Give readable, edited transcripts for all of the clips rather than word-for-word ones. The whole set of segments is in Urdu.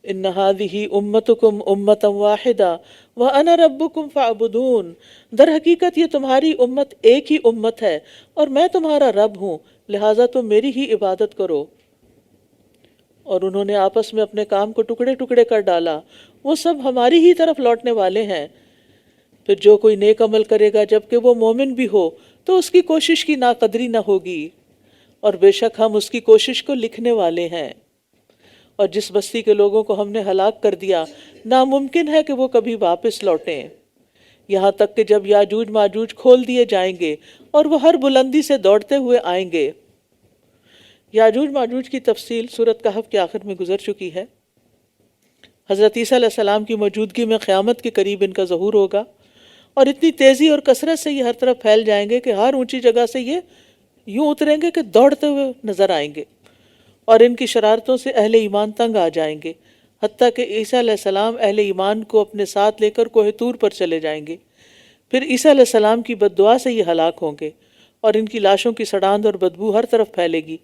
ان هذه امتکم امتا واحدہ وانا ربکم فاعبدون، در حقیقت یہ تمہاری امت ایک ہی امت ہے اور میں تمہارا رب ہوں، لہٰذا تم میری ہی عبادت کرو۔ اور انہوں نے آپس میں اپنے کام کو ٹکڑے ٹکڑے کر ڈالا، وہ سب ہماری ہی طرف لوٹنے والے ہیں۔ پھر جو کوئی نیک عمل کرے گا جبکہ وہ مومن بھی ہو تو اس کی کوشش کی ناقدری نہ ہوگی، اور بے شک ہم اس کی کوشش کو لکھنے والے ہیں۔ اور جس بستی کے لوگوں کو ہم نے ہلاک کر دیا ناممکن ہے کہ وہ کبھی واپس لوٹیں، یہاں تک کہ جب یاجوج ماجوج کھول دیے جائیں گے اور وہ ہر بلندی سے دوڑتے ہوئے آئیں گے۔ یاجوج ماجوج کی تفصیل سورۃ کہف کے آخر میں گزر چکی ہے۔ حضرت عیسیٰ علیہ السلام کی موجودگی میں قیامت کے قریب ان کا ظہور ہوگا، اور اتنی تیزی اور کثرت سے یہ ہر طرف پھیل جائیں گے کہ ہر اونچی جگہ سے یہ یوں اتریں گے کہ دوڑتے ہوئے نظر آئیں گے، اور ان کی شرارتوں سے اہل ایمان تنگ آ جائیں گے، حتیٰ کہ عیسیٰ علیہ السلام اہل ایمان کو اپنے ساتھ لے کر کوہ طور پر چلے جائیں گے۔ پھر عیسیٰ علیہ السلام کی بد دعا سے یہ ہلاک ہوں گے، اور ان کی لاشوں کی سڑاند اور بدبو ہر طرف پھیلے گی۔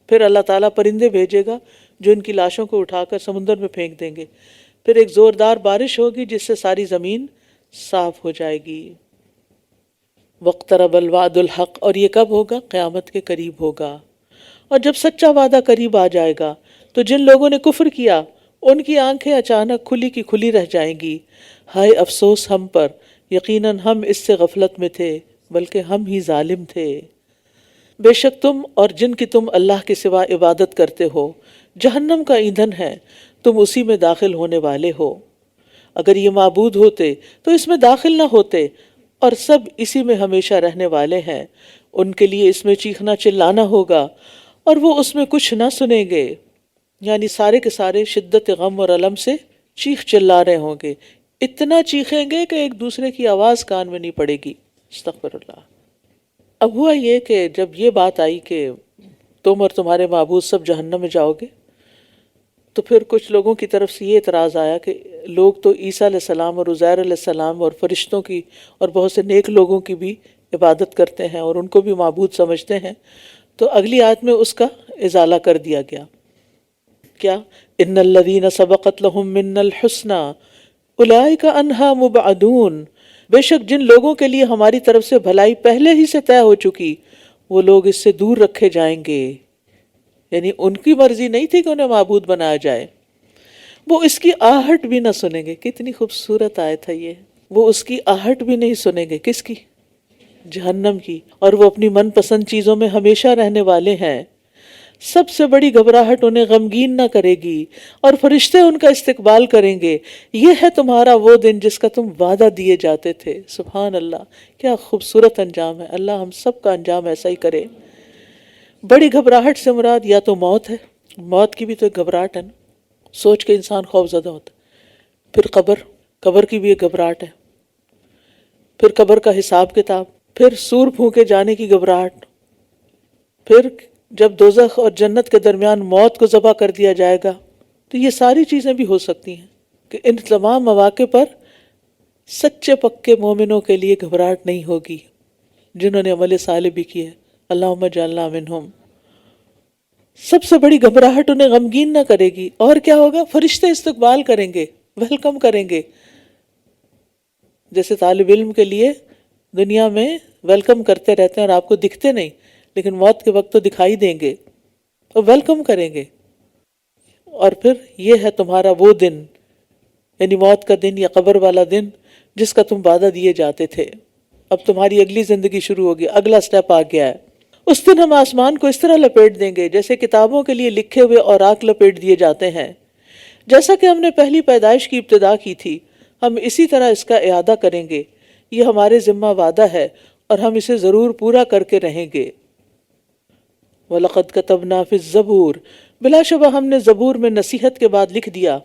پھر اللہ تعالیٰ پرندے بھیجے گا جو ان کی لاشوں کو اٹھا کر سمندر میں پھینک دیں گے۔ پھر ایک زوردار بارش ہوگی جس سے ساری زمین صاف ہو جائے گی۔ وَاقْتَرَبَ الْوَعْدُ الْحَقُّ، اور یہ کب ہوگا؟ قیامت کے قریب ہوگا۔ اور جب سچا وعدہ قریب آ جائے گا تو جن لوگوں نے کفر کیا ان کی آنکھیں اچانک کھلی کی کھلی رہ جائیں گی۔ ہائے افسوس ہم پر، یقیناً ہم اس سے غفلت میں تھے، بلکہ ہم ہی ظالم تھے۔ بے شک تم اور جن کی تم اللہ کے سوا عبادت کرتے ہو جہنم کا ایندھن ہے، تم اسی میں داخل ہونے والے ہو۔ اگر یہ معبود ہوتے تو اس میں داخل نہ ہوتے، اور سب اسی میں ہمیشہ رہنے والے ہیں۔ ان کے لیے اس میں چیخنا چلانا ہوگا اور وہ اس میں کچھ نہ سنیں گے، یعنی سارے کے سارے شدت غم اور الم سے چیخ چلا رہے ہوں گے، اتنا چیخیں گے کہ ایک دوسرے کی آواز کان میں نہیں پڑے گی۔ استغفر اللہ۔ اب ہوا یہ کہ جب یہ بات آئی کہ تم اور تمہارے معبود سب جہنم میں جاؤ گے، تو پھر کچھ لوگوں کی طرف سے یہ اعتراض آیا کہ لوگ تو عیسیٰ علیہ السلام اور عزیر علیہ السلام اور فرشتوں کی اور بہت سے نیک لوگوں کی بھی عبادت کرتے ہیں اور ان کو بھی معبود سمجھتے ہیں۔ تو اگلی آیت میں اس کا ازالہ کر دیا گیا۔ کیا؟ ان الذین سبقت لہم منا الحسنی اولئک عنہا مبعدون، بے شک جن لوگوں کے لیے ہماری طرف سے بھلائی پہلے ہی سے طے ہو چکی وہ لوگ اس سے دور رکھے جائیں گے۔ یعنی ان کی مرضی نہیں تھی کہ انہیں معبود بنایا جائے، وہ اس کی آہٹ بھی نہ سنیں گے۔ کتنی خوبصورت آیت ہے یہ، وہ اس کی آہٹ بھی نہیں سنیں گے۔ کس کی؟ جہنم کی، اور وہ اپنی من پسند چیزوں میں ہمیشہ رہنے والے ہیں۔ سب سے بڑی گھبراہٹ انہیں غمگین نہ کرے گی، اور فرشتے ان کا استقبال کریں گے۔ یہ ہے تمہارا وہ دن جس کا تم وعدہ دیے جاتے تھے۔ سبحان اللہ، کیا خوبصورت انجام ہے۔ اللہ ہم سب کا انجام ایسا ہی کرے۔ بڑی گھبراہٹ سے مراد یا تو موت ہے، موت کی بھی تو ایک گھبراہٹ ہے نا، سوچ کے انسان خوف زدہ ہوتا ہے۔ پھر قبر کی بھی ایک گھبراہٹ ہے۔ پھر قبر کا حساب کتاب، پھر سور پھونکے جانے کی گھبراہٹ، پھر جب دوزخ اور جنت کے درمیان موت کو ذبح کر دیا جائے گا۔ تو یہ ساری چیزیں بھی ہو سکتی ہیں کہ ان تمام مواقع پر سچے پکے مومنوں کے لیے گھبراہٹ نہیں ہوگی، جنہوں نے عمل صالح بھی کیا ہے۔ اللہم اجعلنا منہم۔ سب سے بڑی گھبراہٹ انہیں غمگین نہ کرے گی، اور کیا ہوگا؟ فرشتے استقبال کریں گے، ویلکم کریں گے۔ جیسے طالب علم کے لیے دنیا میں ویلکم کرتے رہتے ہیں اور آپ کو دکھتے نہیں، لیکن موت کے وقت تو دکھائی دیں گے اور ویلکم کریں گے۔ اور پھر یہ ہے تمہارا وہ دن، یعنی موت کا دن یا قبر والا دن جس کا تم وعدہ دیے جاتے تھے۔ اب تمہاری اگلی زندگی شروع ہوگی، اگلا سٹیپ آ گیا ہے۔ اس دن ہم آسمان کو اس طرح لپیٹ دیں گے جیسے کتابوں کے لیے لکھے ہوئے اوراق لپیٹ دیے جاتے ہیں۔ جیسا کہ ہم نے پہلی پیدائش کی ابتدا کی تھی، ہم اسی طرح اس کا اعادہ کریں گے۔ یہ ہمارے ذمہ وعدہ ہے اور ہم اسے ضرور پورا کر کے رہیں گے۔ وَلَقَدْ كَتَبْنَا فِي الزَّبُورِ، بلا شبہ ہم نے زبور میں نصیحت کے بعد لکھ دیا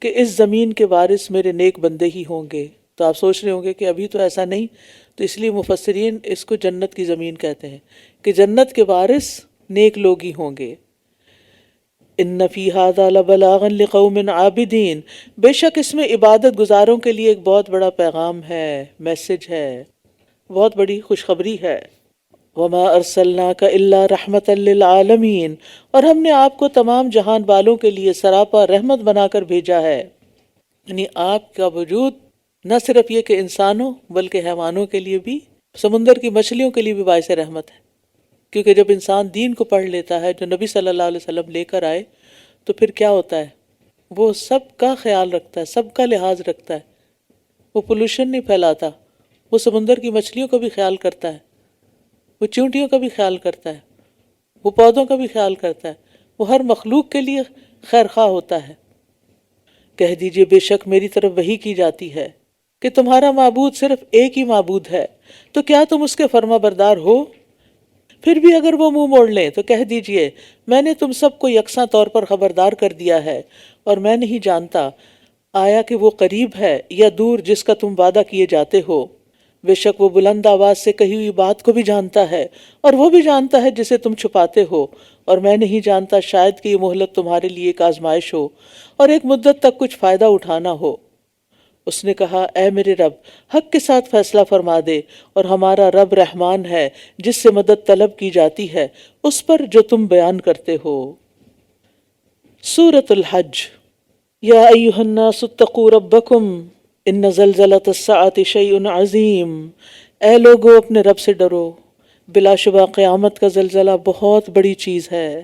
کہ اس زمین کے وارث میرے نیک بندے ہی ہوں گے۔ تو آپ سوچ رہے ہوں گے کہ ابھی تو ایسا نہیں، تو اس لیے مفسرین اس کو جنت کی زمین کہتے ہیں کہ جنت کے وارث نیک لوگ ہی ہوں گے۔ ان فی ھذا لبلاغا لقوم عابدین، بے شک اس میں عبادت گزاروں کے لیے ایک بہت بڑا پیغام ہے، میسج ہے، بہت بڑی خوشخبری ہے۔ وما ارسلناک الا رحمتا للعالمین، اور ہم نے آپ کو تمام جہان والوں کے لیے سراپا رحمت بنا کر بھیجا ہے۔ یعنی آپ کا وجود نہ صرف یہ کہ انسانوں بلکہ حیوانوں کے لیے بھی، سمندر کی مچھلیوں کے لیے بھی باعث رحمت ہے، کیونکہ جب انسان دین کو پڑھ لیتا ہے جو نبی صلی اللہ علیہ وسلم لے کر آئے تو پھر کیا ہوتا ہے، وہ سب کا خیال رکھتا ہے، سب کا لحاظ رکھتا ہے، وہ پولوشن نہیں پھیلاتا، وہ سمندر کی مچھلیوں کا بھی خیال کرتا ہے، وہ چیونٹیوں کا بھی خیال کرتا ہے، وہ پودوں کا بھی خیال کرتا ہے، وہ ہر مخلوق کے لیے خیر خواہ ہوتا ہے۔ کہہ دیجئے بے شک میری طرف وحی کی جاتی ہے کہ تمہارا معبود صرف ایک ہی معبود ہے، تو کیا تم اس کے فرما بردار ہو؟ پھر بھی اگر وہ منہ موڑ لیں تو کہہ دیجئے میں نے تم سب کو یکساں طور پر خبردار کر دیا ہے، اور میں نہیں جانتا آیا کہ وہ قریب ہے یا دور جس کا تم وعدہ کیے جاتے ہو۔ بے شک وہ بلند آواز سے کہی ہوئی بات کو بھی جانتا ہے، اور وہ بھی جانتا ہے جسے تم چھپاتے ہو، اور میں نہیں جانتا شاید کہ یہ مہلت تمہارے لیے ایک آزمائش ہو اور ایک مدت تک کچھ فائدہ اٹھانا ہو۔ اس نے کہا اے میرے رب حق کے ساتھ فیصلہ فرما دے، اور ہمارا رب رحمان ہے جس سے مدد طلب کی جاتی ہے اس پر جو تم بیان کرتے ہو۔ سورۃ الحج۔ یا ایہا الناس اتقوا ربکم ان زلزلۃ الساعۃ شیء عظیم، اے لوگو اپنے رب سے ڈرو، بلا شبہ قیامت کا زلزلہ بہت بڑی چیز ہے،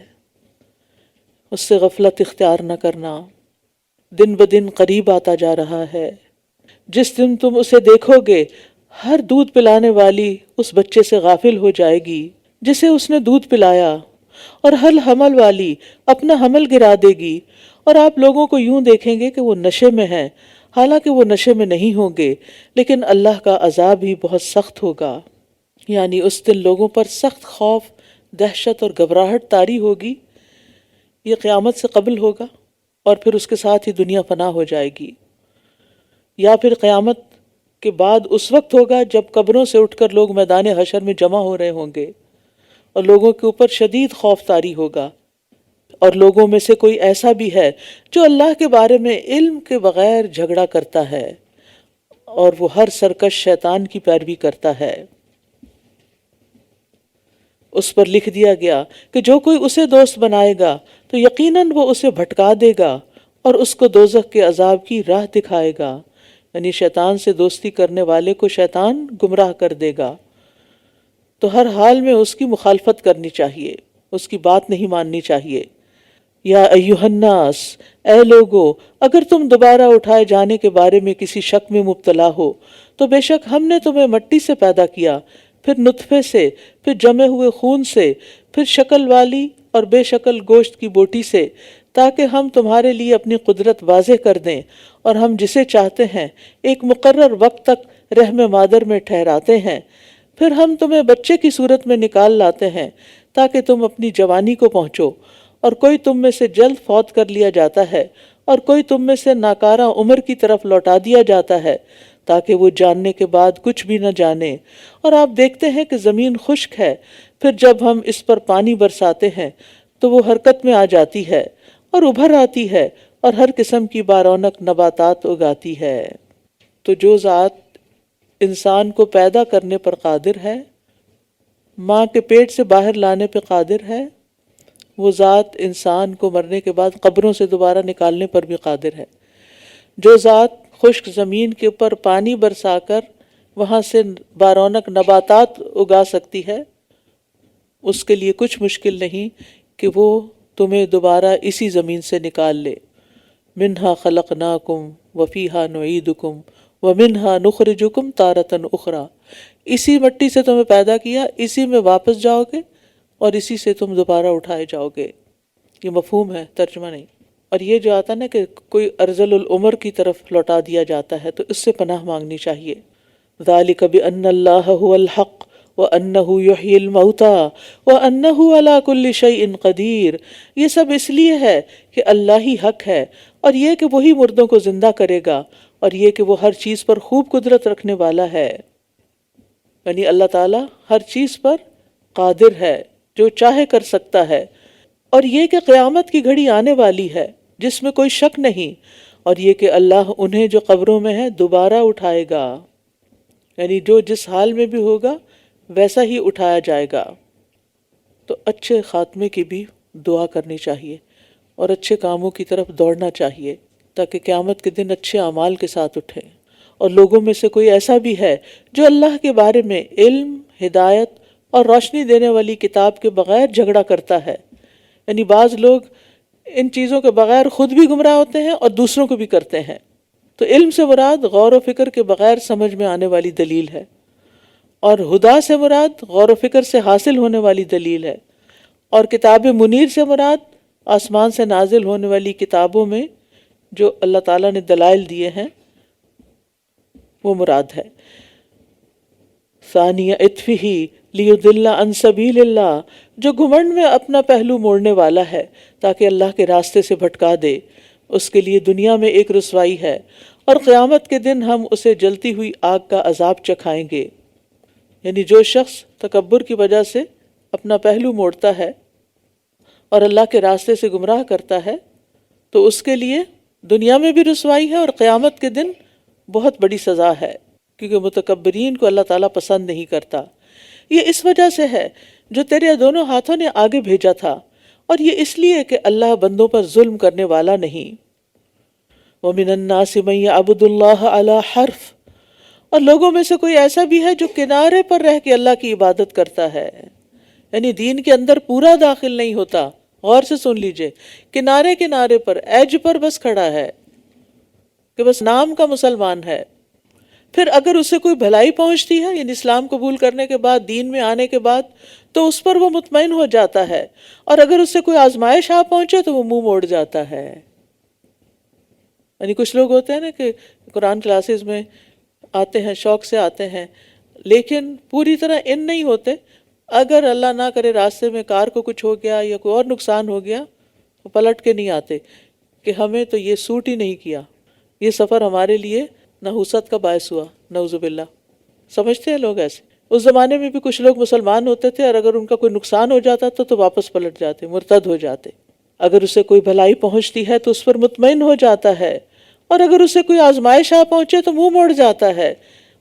اس سے غفلت اختیار نہ کرنا، دن بدن قریب آتا جا رہا ہے۔ جس دن تم اسے دیکھو گے ہر دودھ پلانے والی اس بچے سے غافل ہو جائے گی جسے اس نے دودھ پلایا، اور ہر حمل والی اپنا حمل گرا دے گی، اور آپ لوگوں کو یوں دیکھیں گے کہ وہ نشے میں ہیں، حالانکہ وہ نشے میں نہیں ہوں گے، لیکن اللہ کا عذاب ہی بہت سخت ہوگا۔ یعنی اس دن لوگوں پر سخت خوف، دہشت اور گھبراہٹ طاری ہوگی۔ یہ قیامت سے قبل ہوگا اور پھر اس کے ساتھ ہی دنیا فنا ہو جائے گی، یا پھر قیامت کے بعد اس وقت ہوگا جب قبروں سے اٹھ کر لوگ میدان حشر میں جمع ہو رہے ہوں گے اور لوگوں کے اوپر شدید خوف طاری ہوگا، اور لوگوں میں سے کوئی ایسا بھی ہے جو اللہ کے بارے میں علم کے بغیر جھگڑا کرتا ہے، اور وہ ہر سرکش شیطان کی پیروی کرتا ہے۔ اس پر لکھ دیا گیا کہ جو کوئی اسے دوست بنائے گا تو یقیناً وہ اسے بھٹکا دے گا اور اس کو دوزخ کے عذاب کی راہ دکھائے گا۔ یعنی شیطان سے دوستی کرنے والے کو شیطان گمراہ کر دے گا، تو ہر حال میں اس کی مخالفت کرنی چاہیے، اس کی بات نہیں ماننی چاہیے۔ یا ایہا الناس، اے لوگو اگر تم دوبارہ اٹھائے جانے کے بارے میں کسی شک میں مبتلا ہو تو بے شک ہم نے تمہیں مٹی سے پیدا کیا، پھر نطفے سے، پھر جمے ہوئے خون سے، پھر شکل والی اور بے شکل گوشت کی بوٹی سے، تاکہ ہم تمہارے لیے اپنی قدرت واضح کر دیں، اور ہم جسے چاہتے ہیں ایک مقرر وقت تک رحم مادر میں ٹھہراتے ہیں، پھر ہم تمہیں بچے کی صورت میں نکال لاتے ہیں تاکہ تم اپنی جوانی کو پہنچو، اور کوئی تم میں سے جلد فوت کر لیا جاتا ہے اور کوئی تم میں سے ناکارہ عمر کی طرف لوٹا دیا جاتا ہے تاکہ وہ جاننے کے بعد کچھ بھی نہ جانے۔ اور آپ دیکھتے ہیں کہ زمین خشک ہے، پھر جب ہم اس پر پانی برساتے ہیں تو وہ حرکت میں آ جاتی ہے اور ابھر آتی ہے اور ہر قسم کی بارونق نباتات اگاتی ہے۔ تو جو ذات انسان کو پیدا کرنے پر قادر ہے، ماں کے پیٹ سے باہر لانے پہ قادر ہے، وہ ذات انسان کو مرنے کے بعد قبروں سے دوبارہ نکالنے پر بھی قادر ہے۔ جو ذات خشک زمین کے اوپر پانی برسا کر وہاں سے بارونق نباتات اگا سکتی ہے، اس کے لیے کچھ مشکل نہیں کہ وہ تمہیں دوبارہ اسی زمین سے نکال لے۔ منہا خلقناکم وفیہا نعیدکم ومنہا نخرجکم تارۃ اخری، اسی مٹی سے تمہیں پیدا کیا، اسی میں واپس جاؤ گے اور اسی سے تم دوبارہ اٹھائے جاؤ گے۔ یہ مفہوم ہے، ترجمہ نہیں۔ اور یہ جو آتا نا کہ کوئی ارذل العمر کی طرف لوٹا دیا جاتا ہے تو اس سے پناہ مانگنی چاہیے۔ ذالک بأن اللہ هو الحق وأنہ یحیی الموتى وأنہ علی کل شیء قدیر، یہ سب اس لیے ہے کہ اللہ ہی حق ہے، اور یہ کہ وہی مردوں کو زندہ کرے گا، اور یہ کہ وہ ہر چیز پر خوب قدرت رکھنے والا ہے۔ یعنی اللہ تعالیٰ ہر چیز پر قادر ہے، جو چاہے کر سکتا ہے، اور یہ کہ قیامت کی گھڑی آنے والی ہے جس میں کوئی شک نہیں، اور یہ کہ اللہ انہیں جو قبروں میں ہے دوبارہ اٹھائے گا۔ یعنی جو جس حال میں بھی ہوگا ویسا ہی اٹھایا جائے گا۔ تو اچھے خاتمے کی بھی دعا کرنی چاہیے اور اچھے کاموں کی طرف دوڑنا چاہیے تاکہ قیامت کے دن اچھے اعمال کے ساتھ اٹھیں۔ اور لوگوں میں سے کوئی ایسا بھی ہے جو اللہ کے بارے میں علم، ہدایت اور روشنی دینے والی کتاب کے بغیر جھگڑا کرتا ہے، یعنی بعض لوگ ان چیزوں کے بغیر خود بھی گمراہ ہوتے ہیں اور دوسروں کو بھی کرتے ہیں۔ تو علم سے مراد غور و فکر کے بغیر سمجھ میں آنے والی دلیل ہے، اور ہدا سے مراد غور و فکر سے حاصل ہونے والی دلیل ہے، اور کتاب منیر سے مراد آسمان سے نازل ہونے والی کتابوں میں جو اللہ تعالیٰ نے دلائل دیے ہیں وہ مراد ہے۔ ثانیہ اطفہ لیضل عن سبیل اللہ، جو گھمنڈ میں اپنا پہلو موڑنے والا ہے تاکہ اللہ کے راستے سے بھٹکا دے، اس کے لیے دنیا میں ایک رسوائی ہے، اور قیامت کے دن ہم اسے جلتی ہوئی آگ کا عذاب چکھائیں گے۔ یعنی جو شخص تکبر کی وجہ سے اپنا پہلو موڑتا ہے اور اللہ کے راستے سے گمراہ کرتا ہے تو اس کے لیے دنیا میں بھی رسوائی ہے اور قیامت کے دن بہت بڑی سزا ہے، کیونکہ متکبرین کو اللہ تعالیٰ پسند نہیں کرتا۔ یہ اس وجہ سے ہے جو تیرے دونوں ہاتھوں نے آگے بھیجا تھا، اور یہ اس لیے کہ اللہ بندوں پر ظلم کرنے والا نہیں۔ وَمِنَ النَّاسِ مَن يَعْبُدُ اللَّهَ عَلَى حَرْفٍ، اور لوگوں میں سے کوئی ایسا بھی ہے جو کنارے پر رہ کے اللہ کی عبادت کرتا ہے، یعنی دین کے اندر پورا داخل نہیں ہوتا۔ غور سے سن لیجئے، کنارے کنارے پر، ایج پر بس کھڑا ہے کہ بس نام کا مسلمان ہے۔ پھر اگر اسے کوئی بھلائی پہنچتی ہے، یعنی اسلام قبول کرنے کے بعد، دین میں آنے کے بعد، تو اس پر وہ مطمئن ہو جاتا ہے، اور اگر اسے کوئی آزمائش آ پہنچے تو وہ منہ موڑ جاتا ہے۔ یعنی کچھ لوگ ہوتے ہیں نا کہ قرآن کلاسز میں آتے ہیں، شوق سے آتے ہیں، لیکن پوری طرح ان نہیں ہوتے۔ اگر اللہ نہ کرے راستے میں کار کو کچھ ہو گیا یا کوئی اور نقصان ہو گیا، وہ پلٹ کے نہیں آتے کہ ہمیں تو یہ سوٹ ہی نہیں کیا، یہ سفر ہمارے لیے نحوست کا باعث ہوا، نعوذ باللہ۔ سمجھتے ہیں لوگ ایسے؟ اس زمانے میں بھی کچھ لوگ مسلمان ہوتے تھے، اور اگر ان کا کوئی نقصان ہو جاتا تو واپس پلٹ جاتے، مرتد ہو جاتے۔ اگر اسے کوئی بھلائی پہنچتی ہے تو اس پر مطمئن ہو جاتا ہے، اور اگر اسے کوئی آزمائش آ پہنچے تو منہ موڑ جاتا ہے۔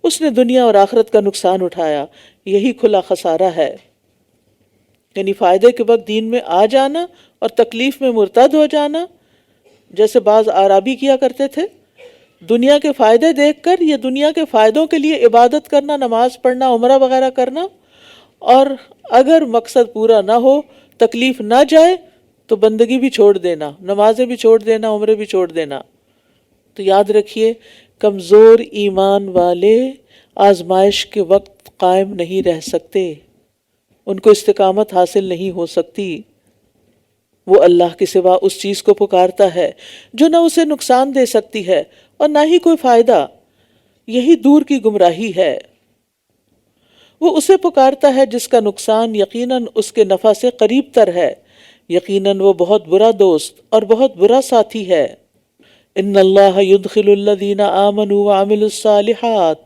اس نے دنیا اور آخرت کا نقصان اٹھایا، یہی کھلا خسارہ ہے۔ یعنی فائدے کے وقت دین میں آ جانا اور تکلیف میں مرتد ہو جانا، جیسے بعض اعرابی کیا کرتے تھے، دنیا کے فائدے دیکھ کر یا دنیا کے فائدوں کے لیے عبادت کرنا، نماز پڑھنا، عمرہ وغیرہ کرنا، اور اگر مقصد پورا نہ ہو، تکلیف نہ جائے تو بندگی بھی چھوڑ دینا، نمازیں بھی چھوڑ دینا، عمرے بھی چھوڑ دینا۔ تو یاد رکھیے، کمزور ایمان والے آزمائش کے وقت قائم نہیں رہ سکتے، ان کو استقامت حاصل نہیں ہو سکتی۔ وہ اللہ کے سوا اس چیز کو پکارتا ہے جو نہ اسے نقصان دے سکتی ہے اور نہ ہی کوئی فائدہ، یہی دور کی گمراہی ہے۔ وہ اسے پکارتا ہے جس کا نقصان یقیناً اس کے نفع سے قریب تر ہے، یقیناً وہ بہت برا دوست اور بہت برا ساتھی ہے۔ ان اللہ يدخل الذین آمنوا وعملوا الصالحات،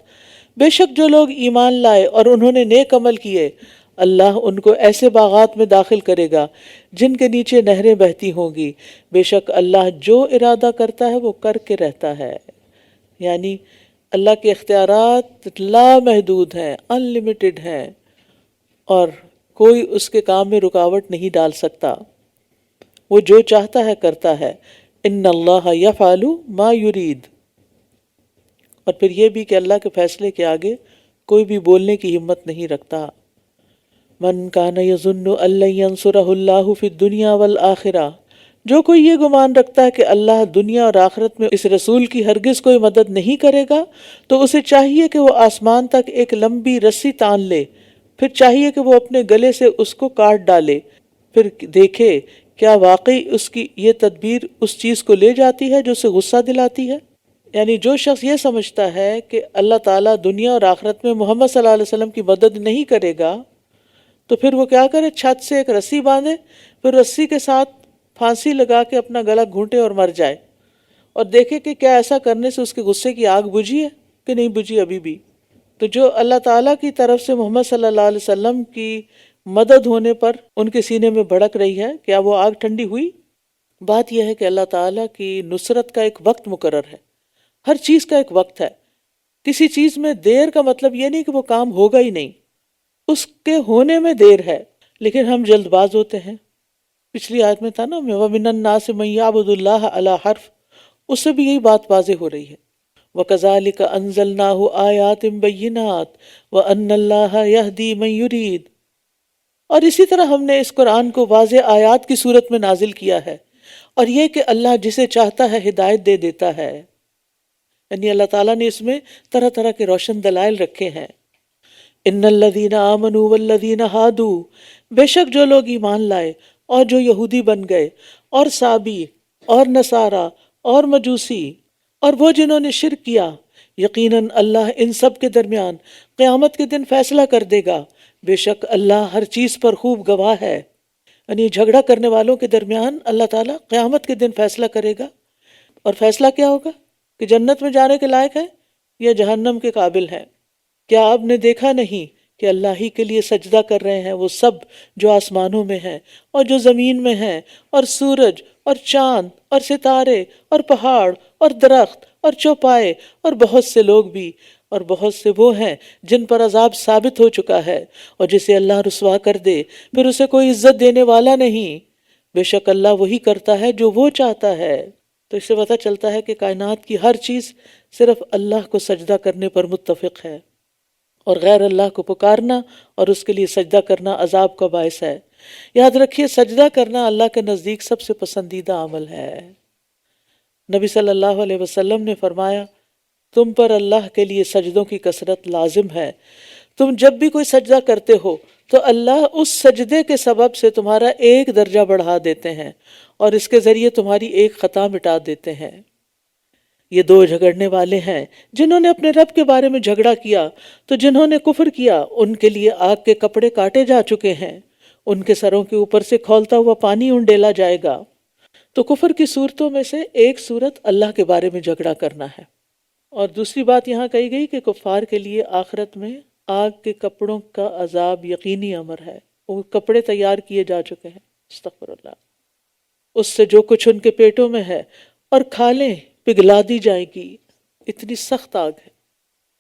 بے شک جو لوگ ایمان لائے اور انہوں نے نیک عمل کیے، اللہ ان کو ایسے باغات میں داخل کرے گا جن کے نیچے نہریں بہتی ہوں گی، بے شک اللہ جو ارادہ کرتا ہے وہ کر کے رہتا ہے۔ یعنی اللہ کے اختیارات لامحدود ہیں، ان لمیٹڈ ہیں، اور کوئی اس کے کام میں رکاوٹ نہیں ڈال سکتا، وہ جو چاہتا ہے کرتا ہے۔ ان اللہ یفعل ما یرید، اور پھر یہ بھی کہ اللہ کے فیصلے کے آگے کوئی بھی بولنے کی ہمت نہیں رکھتا۔ من کان یظن ان لن ینصرہ اللہ فی الدنیا والآخرہ، جو کوئی یہ گمان رکھتا ہے کہ اللہ دنیا اور آخرت میں اس رسول کی ہرگز کوئی مدد نہیں کرے گا، تو اسے چاہیے کہ وہ آسمان تک ایک لمبی رسی تان لے، پھر چاہیے کہ وہ اپنے گلے سے اس کو کاٹ ڈالے، پھر دیکھے کیا واقعی اس کی یہ تدبیر اس چیز کو لے جاتی ہے جو اسے غصہ دلاتی ہے۔ یعنی جو شخص یہ سمجھتا ہے کہ اللہ تعالیٰ دنیا اور آخرت میں محمد صلی اللہ علیہ وسلم کی مدد نہیں کرے گا، تو پھر وہ کیا کرے، چھت سے ایک رسی باندھے، پھر رسی کے ساتھ پھانسی لگا کے اپنا گلا گھونٹے اور مر جائے، اور دیکھے کہ کیا ایسا کرنے سے اس کے غصے کی آگ بجھی ہے کہ نہیں بجھی ابھی بھی۔ تو جو اللہ تعالیٰ کی طرف سے محمد صلی اللہ علیہ وسلم کی مدد ہونے پر ان کے سینے میں بھڑک رہی ہے، کیا وہ آگ ٹھنڈی ہوئی؟ بات یہ ہے کہ اللہ تعالیٰ کی نصرت کا ایک وقت مقرر ہے، ہر چیز کا ایک وقت ہے۔ کسی چیز میں دیر کا مطلب یہ نہیں کہ وہ کام ہوگا ہی نہیں، اس کے ہونے میں دیر ہے، لیکن ہم جلد باز ہوتے ہیں۔ پچھلی آیت میں تھا نا وَمِنَ النَّاسِ مَن يَعْبُدُ اللَّهَ عَلَى حَرْفٍ، اس سے بھی یہی بات واضح ہو رہی ہے۔ وَكَذَلِكَ أَنزَلْنَاهُ آيَاتٍ بَيِّنَاتٍ وَأَنَّ اللَّهَ يَهْدِي مَن يُرِيدُ، اور اسی طرح ہم نے اس قرآن کو واضح آیات کی صورت میں نازل کیا ہے، اور یہ کہ اللہ جسے چاہتا ہے ہدایت دے دیتا ہے، یعنی اللہ تعالیٰ نے اس میں طرح طرح کے روشن دلائل رکھے ہیں۔ ان الذین آمنوا والذین ہادوا، بے شک جو لوگ ایمان لائے اور جو یہودی بن گئے اور سابی اور نصارہ اور مجوسی اور وہ جنہوں نے شرک کیا، یقیناً اللہ ان سب کے درمیان قیامت کے دن فیصلہ کر دے گا، بے شک اللہ ہر چیز پر خوب گواہ ہے۔ یعنی جھگڑا کرنے والوں کے درمیان اللہ تعالیٰ قیامت کے دن فیصلہ کرے گا، اور فیصلہ کیا ہوگا کہ جنت میں جانے کے لائق ہے یا جہنم کے قابل ہے۔ کیا آپ نے دیکھا نہیں کہ اللہ ہی کے لیے سجدہ کر رہے ہیں وہ سب جو آسمانوں میں ہیں اور جو زمین میں ہیں، اور سورج اور چاند اور ستارے اور پہاڑ اور درخت اور چوپائے اور بہت سے لوگ بھی، اور بہت سے وہ ہیں جن پر عذاب ثابت ہو چکا ہے، اور جسے اللہ رسوا کر دے پھر اسے کوئی عزت دینے والا نہیں۔ بے شک اللہ وہی کرتا ہے جو وہ چاہتا ہے۔ تو اس سے پتہ چلتا ہے کہ کائنات کی ہر چیز صرف اللہ کو سجدہ کرنے پر متفق ہے، اور غیر اللہ کو پکارنا اور اس کے لیے سجدہ کرنا عذاب کا باعث ہے۔ یاد رکھیے سجدہ کرنا اللہ کے نزدیک سب سے پسندیدہ عمل ہے۔ نبی صلی اللہ علیہ وسلم نے فرمایا، تم پر اللہ کے لیے سجدوں کی کثرت لازم ہے۔ تم جب بھی کوئی سجدہ کرتے ہو تو اللہ اس سجدے کے سبب سے تمہارا ایک درجہ بڑھا دیتے ہیں، اور اس کے ذریعے تمہاری ایک خطا مٹا دیتے ہیں۔ یہ دو جھگڑنے والے ہیں جنہوں نے اپنے رب کے بارے میں جھگڑا کیا، تو جنہوں نے کفر کیا ان کے لیے آگ کے کپڑے کاٹے جا چکے ہیں، ان کے سروں کے اوپر سے کھولتا ہوا پانی انڈیلا جائے گا۔ تو کفر کی صورتوں میں سے ایک صورت اللہ کے بارے میں جھگڑا کرنا ہے، اور دوسری بات یہاں کہی گئی کہ کفار کے لیے آخرت میں آگ کے کپڑوں کا عذاب یقینی امر ہے۔ وہ کپڑے تیار کیے جا چکے ہیں، استغفر اللہ، اس سے جو کچھ ان کے پیٹوں میں ہے اور کھالیں پگھلا دی جائیں گی۔ اتنی سخت آگ ہے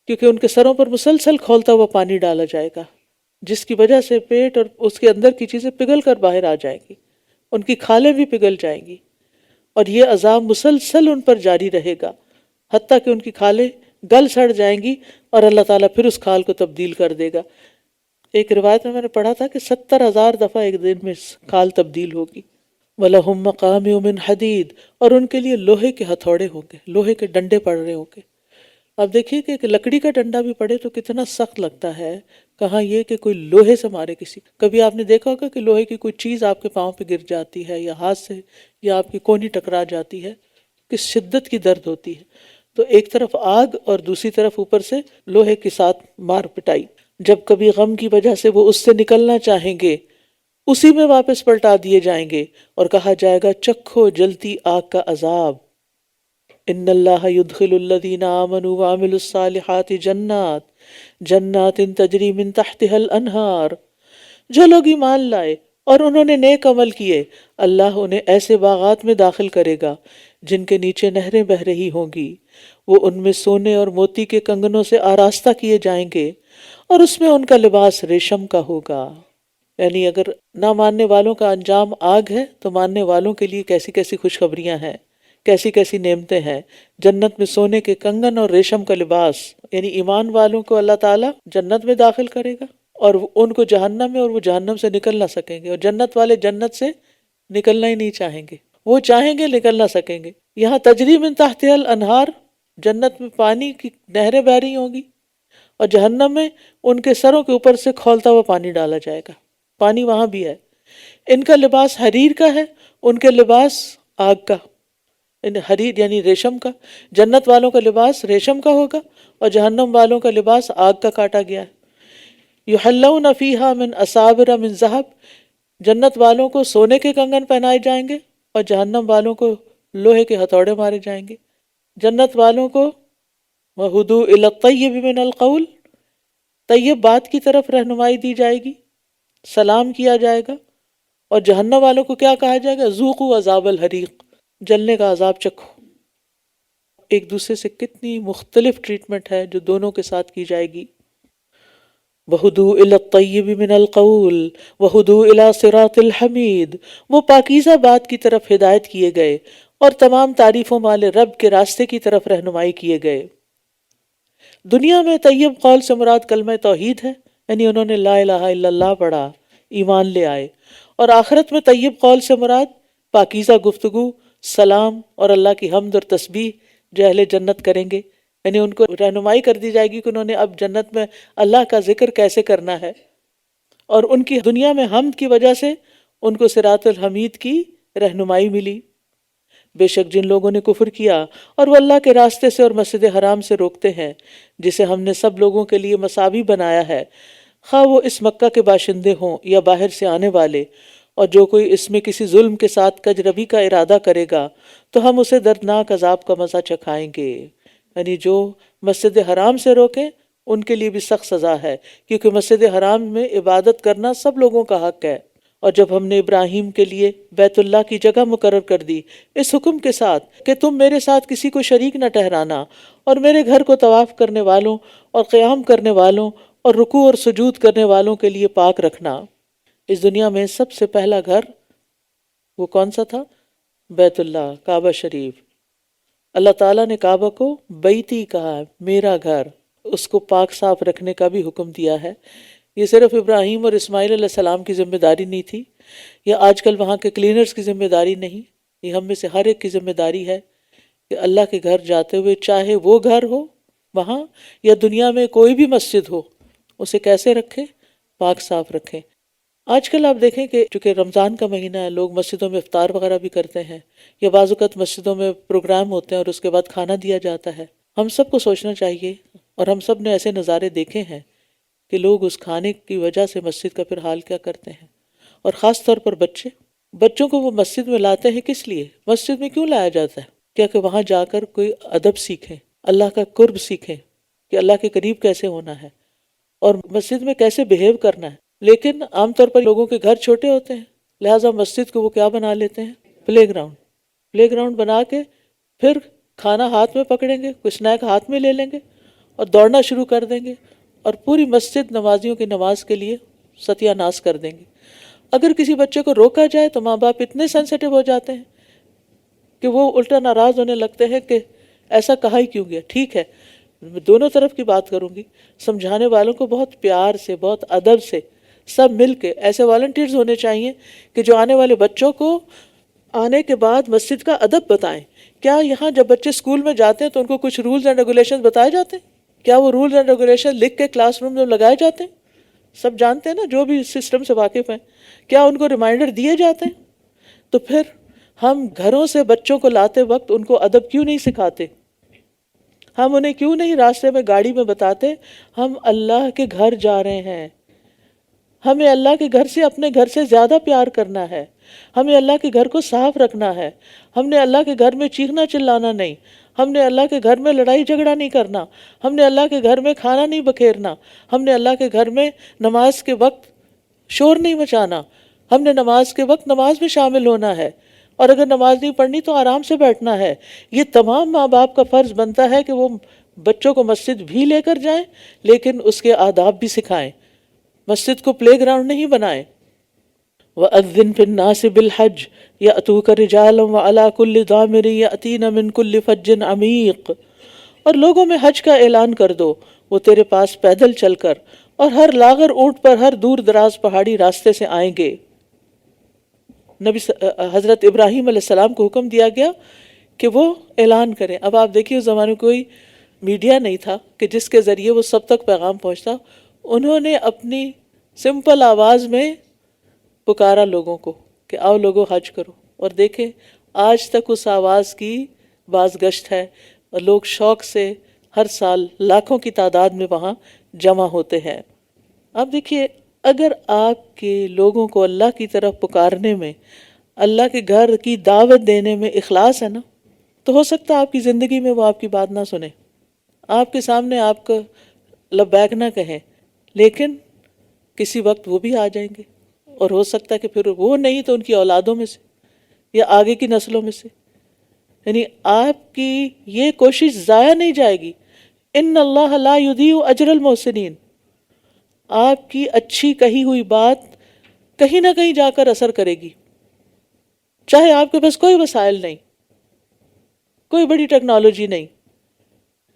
کیونکہ ان کے سروں پر مسلسل کھولتا ہوا پانی ڈالا جائے گا، جس کی وجہ سے پیٹ اور اس کے اندر کی چیزیں پگھل کر باہر آ جائیں گی، ان کی کھالیں بھی پگھل جائیں گی، اور یہ عذاب مسلسل ان پر جاری رہے گا حتیٰ کہ ان کی کھالیں گل سڑ جائیں گی، اور اللہ تعالیٰ پھر اس کھال کو تبدیل کر دے گا۔ ایک روایت میں نے پڑھا تھا کہ 70,000 دفعہ ایک دن میں کھال تبدیل ہوگی۔ وَلَهُمْ مَقَامِعُ مِنْ حَدِيدٍ، اور ان کے لیے لوہے کے ہتھوڑے ہوں گے، لوہے کے ڈنڈے پڑ رہے ہوں گے۔ اب دیکھیے کہ لکڑی کا ڈنڈا بھی پڑے تو کتنا سخت لگتا ہے، کہاں یہ کہ کوئی لوہے سے مارے کسی۔ کبھی آپ نے دیکھا ہوگا کہ لوہے کی کوئی چیز آپ کے پاؤں پہ گر جاتی ہے یا ہاتھ سے یا آپ کی کونی ٹکرا جاتی ہے، کس شدت کی درد ہوتی ہے۔ تو ایک طرف آگ اور دوسری طرف اوپر سے لوہے کے ساتھ مار پٹائی۔ جب کبھی غم کی وجہ سے وہ اس سے نکلنا چاہیں گے، اسی میں واپس پلٹا دیے جائیں گے اور کہا جائے گا چکھو جلتی آگ کا عذاب۔ ان اللہ يدخل الذین آمنوا وعملوا الصالحات جنات تجری من تحتها الانہار، جو لوگ ایمان لائے اور انہوں نے نیک عمل کیے، اللہ انہیں ایسے باغات میں داخل کرے گا جن کے نیچے نہریں بہہ رہی ہوں گی، وہ ان میں سونے اور موتی کے کنگنوں سے آراستہ کیے جائیں گے، اور اس میں ان کا لباس ریشم کا ہوگا۔ یعنی اگر نہ ماننے والوں کا انجام آگ ہے تو ماننے والوں کے لیے کیسی کیسی خوشخبریاں ہیں، کیسی کیسی نعمتیں ہیں۔ جنت میں سونے کے کنگن اور ریشم کا لباس، یعنی ایمان والوں کو اللہ تعالیٰ جنت میں داخل کرے گا، اور ان کو جہنم میں، اور وہ جہنم سے نکل نہ سکیں گے، اور جنت والے جنت سے نکلنا ہی نہیں چاہیں گے، وہ چاہیں گے نکل نہ سکیں گے۔ یہاں تجری من تحتها الانہار، جنت میں پانی کی نہریں بہہ رہی ہوں گی، اور جہنم میں ان کے سروں کے اوپر سے کھولتا ہوا پانی ڈالا جائے گا، پانی وہاں بھی ہے۔ ان کا لباس حریر کا ہے، ان کے لباس آگ کا، حریر یعنی ریشم کا۔ جنت والوں کا لباس ریشم کا ہوگا اور جہنم والوں کا لباس آگ کا کاٹا گیا ہے۔ یحلون فیہا من اساور من ذہب، جنت والوں کو سونے کے کنگن پہنائے جائیں گے اور جہنم والوں کو لوہے کے ہتھوڑے مارے جائیں گے۔ جنت والوں کو وہدوا الی الطیب من القول، طیب بات کی طرف رہنمائی دی جائے گی، سلام کیا جائے گا، اور جہنم والوں کو کیا کہا جائے گا؟ ذوقوا عذاب الحریق، جلنے کا عذاب چکھو۔ ایک دوسرے سے کتنی مختلف ٹریٹمنٹ ہے جو دونوں کے ساتھ کی جائے گی۔ وَهُدُوا إِلَى الطَّيِّبِ مِنَ الْقَوْلِ وَهُدُوا إِلَى صِرَاطِ الْحَمِيدِ، وہ پاکیزہ بات کی طرف ہدایت کیے گئے اور تمام تعریفوں والے رب کے راستے کی طرف رہنمائی کیے گئے۔ دنیا میں طیب قول سے مراد کلمہ توحید ہے، یعنی انہوں نے لا الہ الا اللہ پڑھا، ایمان لے آئے، اور آخرت میں طیب قول سے مراد پاکیزہ گفتگو، سلام اور اللہ کی حمد اور تسبیح جو اہل جنت کریں گے، یعنی ان کو رہنمائی کر دی جائے گی کہ انہوں نے اب جنت میں اللہ کا ذکر کیسے کرنا ہے، اور ان کی دنیا میں حمد کی وجہ سے ان کو صراط الحمید کی رہنمائی ملی۔ بے شک جن لوگوں نے کفر کیا اور وہ اللہ کے راستے سے اور مسجد حرام سے روکتے ہیں، جسے ہم نے سب لوگوں کے لیے مساوی بنایا ہے، خواہ وہ اس مکہ کے باشندے ہوں یا باہر سے آنے والے، اور جو کوئی اس میں کسی ظلم کے ساتھ کجروی کا ارادہ کرے گا تو ہم اسے دردناک عذاب کا مزہ چکھائیں گے۔ یعنی جو مسجد حرام سے روکیں ان کے لیے بھی سخت سزا ہے، کیونکہ مسجد حرام میں عبادت کرنا سب لوگوں کا حق ہے۔ اور جب ہم نے ابراہیم کے لیے بیت اللہ کی جگہ مقرر کر دی اس حکم کے ساتھ کہ تم میرے ساتھ کسی کو شریک نہ ٹھہرانا، اور میرے گھر کو طواف کرنے والوں اور قیام کرنے والوں اور رکوع اور سجود کرنے والوں کے لیے پاک رکھنا۔ اس دنیا میں سب سے پہلا گھر وہ کون سا تھا؟ بیت اللہ، کعبہ شریف۔ اللہ تعالیٰ نے کعبہ کو بیتی کہا ہے، میرا گھر، اس کو پاک صاف رکھنے کا بھی حکم دیا ہے۔ یہ صرف ابراہیم اور اسماعیل علیہ السلام کی ذمہ داری نہیں تھی، یا آج کل وہاں کے کلینرز کی ذمہ داری نہیں، یہ ہم میں سے ہر ایک کی ذمہ داری ہے کہ اللہ کے گھر جاتے ہوئے چاہے وہ گھر ہو وہاں یا دنیا میں کوئی بھی مسجد ہو، اسے کیسے رکھے؟ پاک صاف رکھیں۔ آج کل آپ دیکھیں کہ چونکہ رمضان کا مہینہ ہے، لوگ مسجدوں میں افطار وغیرہ بھی کرتے ہیں، یا بعض اوقات مسجدوں میں پروگرام ہوتے ہیں اور اس کے بعد کھانا دیا جاتا ہے۔ ہم سب کو سوچنا چاہیے، اور ہم سب نے ایسے نظارے دیکھے ہیں کہ لوگ اس کھانے کی وجہ سے مسجد کا پھر حال کیا کرتے ہیں، اور خاص طور پر بچوں کو وہ مسجد میں لاتے ہیں کس لیے؟ مسجد میں کیوں لایا جاتا ہے؟ کیا کہ وہاں جا کر کوئی ادب سیکھیں، اللہ کا قرب سیکھیں کہ اللہ کے قریب کیسے ہونا ہے اور مسجد میں کیسے بیہیو کرنا ہے۔ لیکن عام طور پر لوگوں کے گھر چھوٹے ہوتے ہیں، لہٰذا مسجد کو وہ کیا بنا لیتے ہیں؟ پلے گراؤنڈ بنا کے پھر کھانا ہاتھ میں پکڑیں گے، کوئی اسنیک ہاتھ میں لے لیں گے اور دوڑنا شروع کر دیں گے، اور پوری مسجد نمازیوں کی نماز کے لیے ستیہ ناس کر دیں گے۔ اگر کسی بچے کو روکا جائے تو ماں باپ اتنے سینسیٹیو ہو جاتے ہیں کہ وہ الٹا ناراض ہونے لگتے ہیں کہ ایسا کہا ہی کیوں گیا۔ ٹھیک ہے، دونوں طرف کی بات کروں گی، سمجھانے والوں کو بہت پیار سے، بہت ادب سے، سب مل کے ایسے والنٹیئرز ہونے چاہیے کہ جو آنے والے بچوں کو آنے کے بعد مسجد کا ادب بتائیں۔ کیا یہاں جب بچے اسکول میں جاتے ہیں تو ان کو کچھ رولز اینڈ ریگولیشن بتائے جاتے ہیں؟ کیا وہ رولز اینڈ ریگولیشن لکھ کے کلاس روم میں لگائے جاتے ہیں؟ سب جانتے ہیں نا، جو بھی سسٹم سے واقف ہیں، کیا ان کو ریمائنڈر دیے جاتے ہیں؟ تو پھر ہم گھروں سے بچوں کو لاتے وقت ان کو ادب کیوں نہیں سکھاتے؟ ہم انہیں کیوں نہیں راستے میں گاڑی میں بتاتے ہم اللہ کے گھر جا رہے ہیں، ہمیں اللہ کے گھر سے اپنے گھر سے زیادہ پیار کرنا ہے، ہمیں اللہ کے گھر کو صاف رکھنا ہے، ہم نے اللہ کے گھر میں چیخنا چلانا نہیں، ہم نے اللہ کے گھر میں لڑائی جھگڑا نہیں کرنا، ہم نے اللہ کے گھر میں کھانا نہیں بکھیرنا، ہم نے اللہ کے گھر میں نماز کے وقت شور نہیں مچانا، ہم نے نماز کے وقت نماز میں شامل ہونا ہے، اور اگر نماز نہیں پڑھنی تو آرام سے بیٹھنا ہے۔ یہ تمام ماں باپ کا فرض بنتا ہے کہ وہ بچوں کو مسجد بھی لے کر جائیں، لیکن اس کے آداب بھی سکھائیں، مسجد کو پلے گراؤنڈ نہیں بنائیں۔ وَأَذِّن فِي النَّاسِ بِالْحَجِّ يَأْتُوكَ رِجَالًا وَعَلَىٰ كُلِّ ضَامِرٍ يَأْتِينَ مِنْ كُلِّ فَجٍّ عَمِيقٍ، اور لوگوں میں حج کا اعلان کر دو، وہ تیرے پاس پیدل چل کر اور ہر لاغر اونٹ پر ہر دور دراز پہاڑی راستے سے آئیں گے۔ حضرت ابراہیم علیہ السلام کو حکم دیا گیا کہ وہ اعلان کریں۔ اب آپ دیکھیے اس زمانے میں کوئی میڈیا نہیں تھا کہ جس کے ذریعے وہ سب تک پیغام پہنچتا، انہوں نے اپنی سمپل آواز میں پکارا لوگوں کو کہ آؤ لوگوں حج کرو، اور دیکھیں آج تک اس آواز کی بازگشت ہے، اور لوگ شوق سے ہر سال لاکھوں کی تعداد میں وہاں جمع ہوتے ہیں۔ اب دیکھیے اگر آپ کے لوگوں کو اللہ کی طرف پکارنے میں، اللہ کے گھر کی دعوت دینے میں اخلاص ہے نا، تو ہو سکتا ہے آپ کی زندگی میں وہ آپ کی بات نہ سنیں، آپ کے سامنے آپ کو لبیک نہ کہیں، لیکن کسی وقت وہ بھی آ جائیں گے، اور ہو سکتا ہے کہ پھر وہ نہیں تو ان کی اولادوں میں سے یا آگے کی نسلوں میں سے، یعنی آپ کی یہ کوشش ضائع نہیں جائے گی۔ ان اللہ لا یضیع اجر المحسنین، آپ کی اچھی کہی ہوئی بات کہیں نہ کہیں جا کر اثر کرے گی، چاہے آپ کے پاس کوئی وسائل نہیں، کوئی بڑی ٹیکنالوجی نہیں،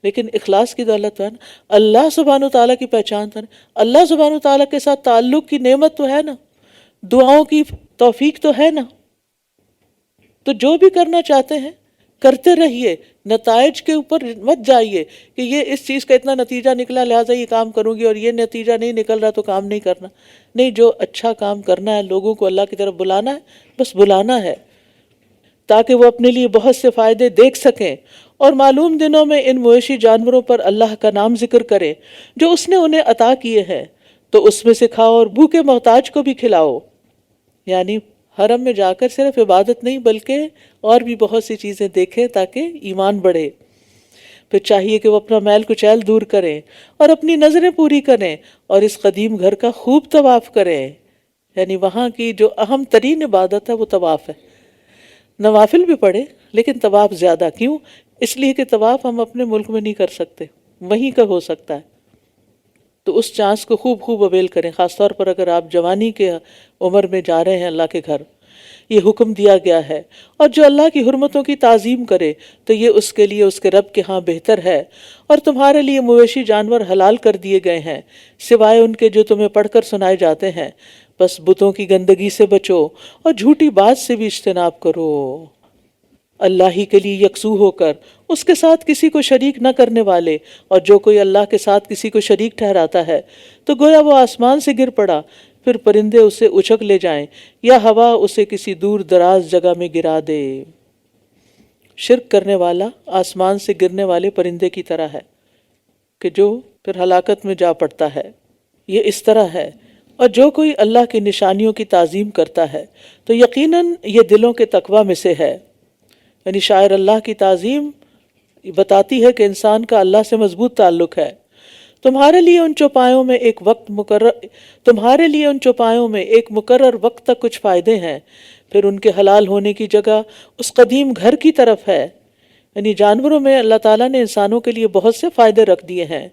لیکن اخلاص کی دولت ہے نا، اللہ سبحانہ و تعالیٰ کی پہچان تو ہے نا، اللہ سبحانہ و تعالیٰ کے ساتھ تعلق کی نعمت تو ہے نا، دعاؤں کی توفیق تو ہے نا، تو جو بھی کرنا چاہتے ہیں کرتے رہیے، نتائج کے اوپر مت جائیے کہ یہ اس چیز کا اتنا نتیجہ نکلا لہٰذا یہ کام کروں گی، اور یہ نتیجہ نہیں نکل رہا تو کام نہیں کرنا۔ نہیں، جو اچھا کام کرنا ہے، لوگوں کو اللہ کی طرف بلانا ہے، بس بلانا ہے تاکہ وہ اپنے لیے بہت سے فائدے دیکھ سکیں، اور معلوم دنوں میں ان مویشی جانوروں پر اللہ کا نام ذکر کریں جو اس نے انہیں عطا کیے ہیں، تو اس میں سے کھاؤ اور بھوکے محتاج کو بھی کھلاؤ۔ یعنی حرم میں جا کر صرف عبادت نہیں بلکہ اور بھی بہت سی چیزیں دیکھیں تاکہ ایمان بڑھے۔ پھر چاہیے کہ وہ اپنا میل کچیل دور کریں اور اپنی نظریں پوری کریں اور اس قدیم گھر کا خوب طواف کریں۔ یعنی وہاں کی جو اہم ترین عبادت ہے وہ طواف ہے۔ نوافل بھی پڑھے لیکن طواف زیادہ، کیوں؟ اس لیے کہ طواف ہم اپنے ملک میں نہیں کر سکتے، وہیں کا ہو سکتا ہے، تو اس چانس کو خوب خوب اویل کریں، خاص طور پر اگر آپ جوانی کے عمر میں جا رہے ہیں اللہ کے گھر، یہ حکم دیا گیا ہے۔ اور جو اللہ کی حرمتوں کی تعظیم کرے تو یہ اس کے لیے اس کے رب کے ہاں بہتر ہے، اور تمہارے لیے مویشی جانور حلال کر دیے گئے ہیں سوائے ان کے جو تمہیں پڑھ کر سنائے جاتے ہیں، بس بتوں کی گندگی سے بچو اور جھوٹی بات سے بھی اجتناب کرو، اللہ ہی کے لیے یکسو ہو کر، اس کے ساتھ کسی کو شریک نہ کرنے والے، اور جو کوئی اللہ کے ساتھ کسی کو شریک ٹھہراتا ہے تو گویا وہ آسمان سے گر پڑا، پھر پرندے اسے اچک لے جائیں یا ہوا اسے کسی دور دراز جگہ میں گرا دے۔ شرک کرنے والا آسمان سے گرنے والے پرندے کی طرح ہے کہ جو پھر ہلاکت میں جا پڑتا ہے، یہ اس طرح ہے۔ اور جو کوئی اللہ کی نشانیوں کی تعظیم کرتا ہے تو یقیناً یہ دلوں کے تقوی میں سے ہے۔ یعنی شاعر اللہ کی تعظیم بتاتی ہے کہ انسان کا اللہ سے مضبوط تعلق ہے۔ تمہارے لیے ان چوپایوں میں ایک مقرر وقت تک کچھ فائدے ہیں، پھر ان کے حلال ہونے کی جگہ اس قدیم گھر کی طرف ہے۔ یعنی جانوروں میں اللہ تعالیٰ نے انسانوں کے لیے بہت سے فائدے رکھ دیے ہیں،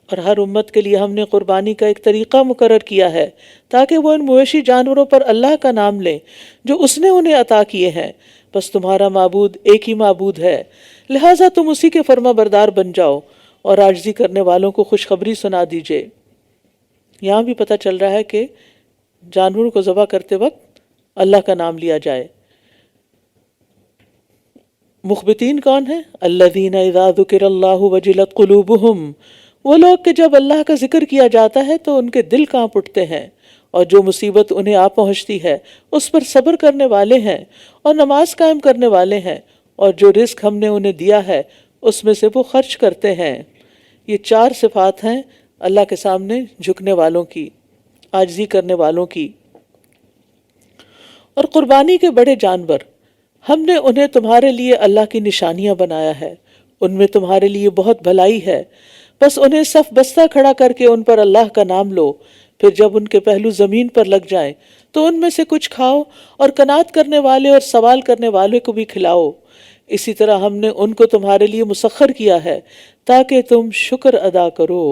اور ہر امت کے لیے ہم نے قربانی کا ایک طریقہ مقرر کیا ہے تاکہ وہ ان مویشی جانوروں پر اللہ کا نام لیں جو اس نے انہیں عطا کیے ہیں۔ بس تمہارا معبود ایک ہی معبود ہے، لہٰذا تم اسی کے فرما بردار بن جاؤ اور عاجزی کرنے والوں کو خوشخبری سنا دیجئے۔ یہاں بھی پتہ چل رہا ہے کہ جانوروں کو ذبح کرتے وقت اللہ کا نام لیا جائے۔ مخبتین کون ہیں؟ الذین اذا ذکر اللہ وجلت قلوبہم، وہ لوگ کہ جب اللہ کا ذکر کیا جاتا ہے تو ان کے دل کانپ اٹھتے ہیں، اور جو مصیبت انہیں آ پہنچتی ہے اس پر صبر کرنے والے ہیں اور نماز قائم کرنے والے ہیں، اور جو رزق ہم نے انہیں دیا ہے اس میں سے وہ خرچ کرتے ہیں۔ یہ 4 صفات ہیں اللہ کے سامنے جھکنے والوں کی، عاجزی کرنے والوں کی۔ اور قربانی کے بڑے جانور ہم نے انہیں تمہارے لیے اللہ کی نشانیاں بنایا ہے، ان میں تمہارے لیے بہت بھلائی ہے، بس انہیں صف بستہ کھڑا کر کے ان پر اللہ کا نام لو، پھر جب ان کے پہلو زمین پر لگ جائیں تو ان میں سے کچھ کھاؤ اور قناعت کرنے والے اور سوال کرنے والے کو بھی کھلاؤ۔ اسی طرح ہم نے ان کو تمہارے لیے مسخر کیا ہے تاکہ تم شکر ادا کرو۔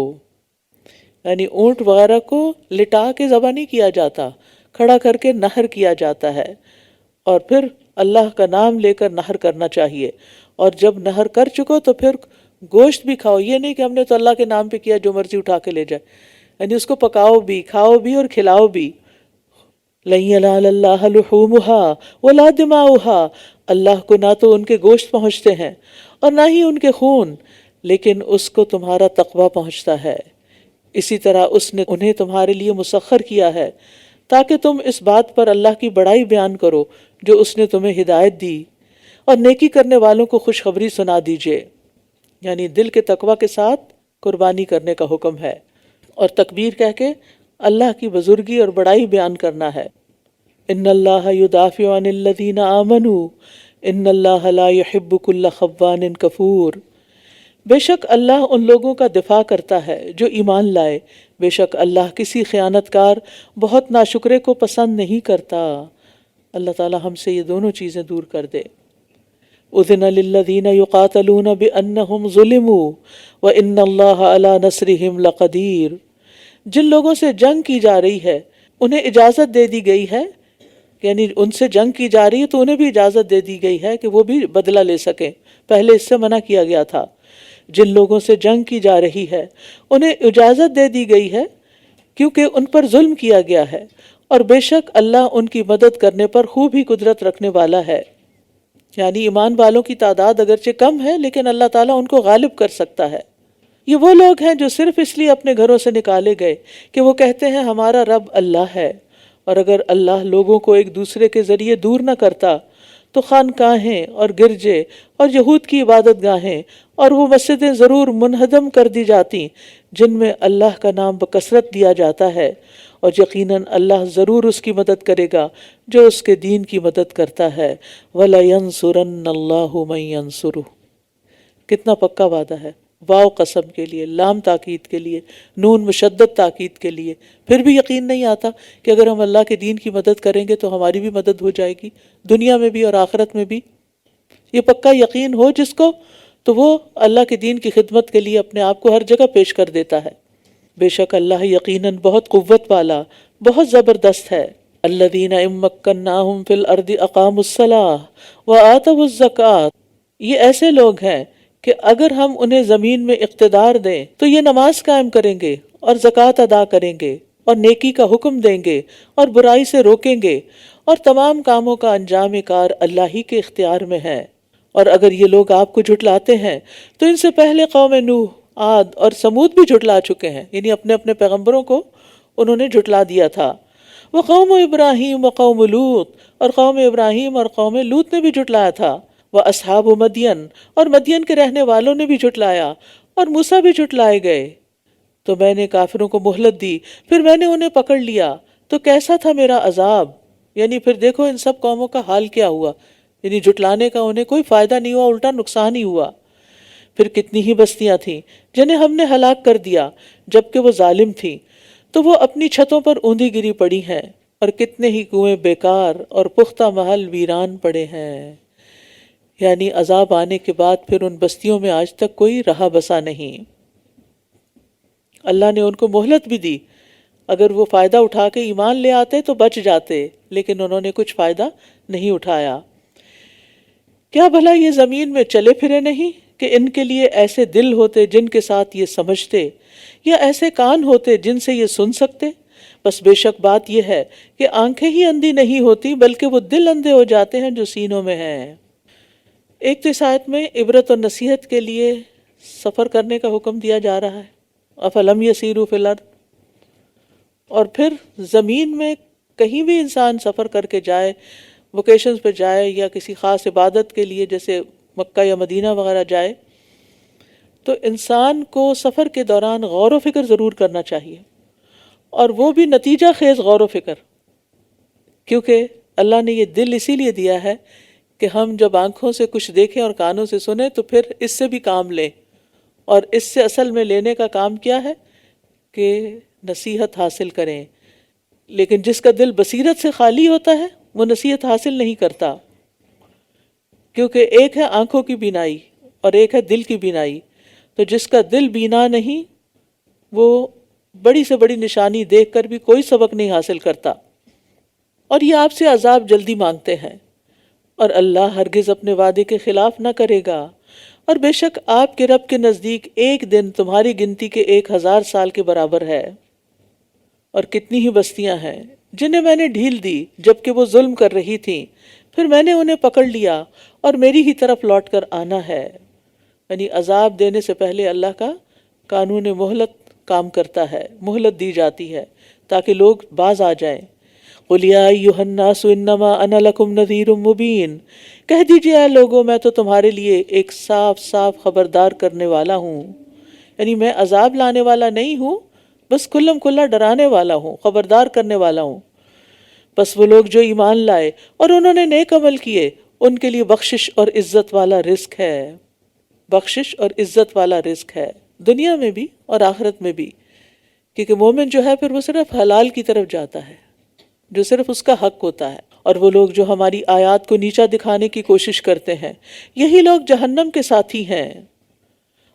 یعنی اونٹ وغیرہ کو لٹا کے ذبح نہیں کیا جاتا، کھڑا کر کے نہر کیا جاتا ہے، اور پھر اللہ کا نام لے کر نہر کرنا چاہیے، اور جب نہر کر چکو تو پھر گوشت بھی کھاؤ۔ یہ نہیں کہ ہم نے تو اللہ کے نام پہ کیا جو مرضی اٹھا کے لے جائے، یعنی اس کو پکاؤ بھی، کھاؤ بھی اور کھلاؤ بھی۔ لَن يَنَالَ اللَّهَ لُحُومُهَا وَلَا دِمَاؤُهَا، اللہ کو نہ تو ان کے گوشت پہنچتے ہیں اور نہ ہی ان کے خون، لیکن اس کو تمہارا تقوی پہنچتا ہے۔ اسی طرح اس نے انہیں تمہارے لیے مسخر کیا ہے تاکہ تم اس بات پر اللہ کی بڑائی بیان کرو جو اس نے تمہیں ہدایت دی، اور نیکی کرنے والوں کو خوشخبری سنا دیجئے۔ یعنی دل کے تقوی کے ساتھ قربانی کرنے کا حکم ہے، اور تکبیر کہہ کے اللہ کی بزرگی اور بڑائی بیان کرنا ہے۔ ان اللہ یدافع عن الذین آمنوا ان اللہ لا يحب كل خوان کفور، بے شک اللہ ان لوگوں کا دفاع کرتا ہے جو ایمان لائے، بے شک اللہ کسی خیانت کار بہت ناشکرے کو پسند نہیں کرتا۔ اللہ تعالی ہم سے یہ دونوں چیزیں دور کر دے۔ اذن للذین یقاتلون بانہم ظلموا وان اللہ علی نصرہم لقدیر، جن لوگوں سے جنگ کی جا رہی ہے انہیں اجازت دے دی گئی ہے، یعنی ان سے جنگ کی جا رہی ہے تو انہیں بھی اجازت دے دی گئی ہے کہ وہ بھی بدلہ لے سکیں، پہلے اس سے منع کیا گیا تھا۔ جن لوگوں سے جنگ کی جا رہی ہے انہیں اجازت دے دی گئی ہے کیونکہ ان پر ظلم کیا گیا ہے، اور بے شک اللہ ان کی مدد کرنے پر خوب ہی قدرت رکھنے والا ہے۔ یعنی ایمان والوں کی تعداد اگرچہ کم ہے لیکن اللہ تعالیٰ ان کو غالب کر سکتا ہے۔ یہ وہ لوگ ہیں جو صرف اس لیے اپنے گھروں سے نکالے گئے کہ وہ کہتے ہیں ہمارا رب اللہ ہے، اور اگر اللہ لوگوں کو ایک دوسرے کے ذریعے دور نہ کرتا تو خانقاہیں اور گرجے اور یہود کی عبادت گاہیں اور وہ مسجدیں ضرور منہدم کر دی جاتی جن میں اللہ کا نام بکثرت لیا جاتا ہے، اور یقیناً اللہ ضرور اس کی مدد کرے گا جو اس کے دین کی مدد کرتا ہے۔ وَلَيَنْصُرَنَّ اللَّهُ مَن يَنْصُرُهُ، کتنا پکا وعدہ ہے، واو قسم کے لیے، لام تاکید کے لیے، نون مشدد تاکید کے لیے۔ پھر بھی یقین نہیں آتا کہ اگر ہم اللہ کے دین کی مدد کریں گے تو ہماری بھی مدد ہو جائے گی، دنیا میں بھی اور آخرت میں بھی۔ یہ پکا یقین ہو جس کو تو وہ اللہ کے دین کی خدمت کے لیے اپنے آپ کو ہر جگہ پیش کر دیتا ہے۔ بے شک اللہ یقیناً بہت قوت والا، بہت زبردست ہے۔ الذین ان مکناہم فی الارض اقاموا الصلاۃ وآتوا الزکوٰۃ، یہ ایسے لوگ ہیں کہ اگر ہم انہیں زمین میں اقتدار دیں تو یہ نماز قائم کریں گے اور زکوٰۃ ادا کریں گے اور نیکی کا حکم دیں گے اور برائی سے روکیں گے، اور تمام کاموں کا انجام کار اللہ ہی کے اختیار میں ہے۔ اور اگر یہ لوگ آپ کو جھٹلاتے ہیں تو ان سے پہلے قوم نوح، عاد اور سمود بھی جھٹلا چکے ہیں، یعنی اپنے اپنے پیغمبروں کو انہوں نے جھٹلا دیا تھا۔ وقوم ابراہیم وقوم لوط، اور قوم ابراہیم اور قوم لوط نے بھی جھٹلایا تھا۔ واصحاب مدین، اور مدین کے رہنے والوں نے بھی جھٹلایا، اور موسیٰ بھی جھٹلائے گئے۔ تو میں نے کافروں کو مہلت دی، پھر میں نے انہیں پکڑ لیا، تو کیسا تھا میرا عذاب۔ یعنی پھر دیکھو ان سب قوموں کا حال کیا ہوا، یعنی جھٹلانے کا انہیں کوئی فائدہ نہیں ہوا، الٹا نقصان ہی ہوا۔ پھر کتنی ہی بستیاں تھیں جنہیں ہم نے ہلاک کر دیا جبکہ وہ ظالم تھیں، تو وہ اپنی چھتوں پر اوندھی گری پڑی ہیں، اور کتنے ہی کنویں بیکار اور پختہ محل ویران پڑے ہیں۔ یعنی عذاب آنے کے بعد پھر ان بستیوں میں آج تک کوئی رہا بسا نہیں۔ اللہ نے ان کو مہلت بھی دی، اگر وہ فائدہ اٹھا کے ایمان لے آتے تو بچ جاتے، لیکن انہوں نے کچھ فائدہ نہیں اٹھایا۔ کیا بھلا یہ زمین میں چلے پھرے نہیں کہ ان کے لیے ایسے دل ہوتے جن کے ساتھ یہ سمجھتے، یا ایسے کان ہوتے جن سے یہ سن سکتے؟ بس بے شک بات یہ ہے کہ آنکھیں ہی اندھی نہیں ہوتی بلکہ وہ دل اندھے ہو جاتے ہیں جو سینوں میں ہیں۔ ایک تو اس آیت میں عبرت اور نصیحت کے لیے سفر کرنے کا حکم دیا جا رہا ہے، افلم یسیروا فی الارض، اور پھر زمین میں کہیں بھی انسان سفر کر کے جائے، ووکیشنز پہ جائے یا کسی خاص عبادت کے لیے جیسے مکہ یا مدینہ وغیرہ جائے، تو انسان کو سفر کے دوران غور و فکر ضرور کرنا چاہیے، اور وہ بھی نتیجہ خیز غور و فکر، کیونکہ اللہ نے یہ دل اسی لیے دیا ہے کہ ہم جب آنکھوں سے کچھ دیکھیں اور کانوں سے سنیں تو پھر اس سے بھی کام لیں، اور اس سے اصل میں لینے کا کام کیا ہے کہ نصیحت حاصل کریں۔ لیکن جس کا دل بصیرت سے خالی ہوتا ہے وہ نصیحت حاصل نہیں کرتا، کیونکہ ایک ہے آنکھوں کی بینائی اور ایک ہے دل کی بینائی۔ تو جس کا دل بینا نہیں وہ بڑی سے بڑی نشانی دیکھ کر بھی کوئی سبق نہیں حاصل کرتا، اور یہ آپ سے عذاب جلدی مانگتے ہیں، اور اللہ ہرگز اپنے وعدے کے خلاف نہ کرے گا، اور بے شک آپ کے رب کے نزدیک ایک دن تمہاری گنتی کے 1000 سال کے برابر ہے۔ اور کتنی ہی بستیاں ہیں جنہیں میں نے ڈھیل دی جبکہ وہ ظلم کر رہی تھیں، پھر میں نے انہیں پکڑ لیا، اور میری ہی طرف لوٹ کر آنا ہے۔ یعنی عذاب دینے سے پہلے اللہ کا قانون مہلت کام کرتا ہے، مہلت دی جاتی ہے تاکہ لوگ باز آ جائیں۔ قُلْ يَا أَيُّهَا النَّاسُ إِنَّمَا أَنَا لَكُمْ نَذِيرٌ مُبِينٌ، کہہ دیجئے اے لوگوں میں تو تمہارے لیے ایک صاف صاف خبردار کرنے والا ہوں۔ یعنی میں عذاب لانے والا نہیں ہوں، بس کھلم کھلا ڈرانے والا ہوں، خبردار کرنے والا ہوں۔ بس وہ لوگ جو ایمان لائے اور انہوں نے نیک عمل کیے ان کے لیے بخشش اور عزت والا رزق ہے، بخشش اور عزت والا رزق ہے، دنیا میں بھی اور آخرت میں بھی، کیونکہ مومن جو ہے پھر وہ صرف حلال کی طرف جاتا ہے جو صرف اس کا حق ہوتا ہے۔ اور وہ لوگ جو ہماری آیات کو نیچا دکھانے کی کوشش کرتے ہیں یہی لوگ جہنم کے ساتھی ہیں۔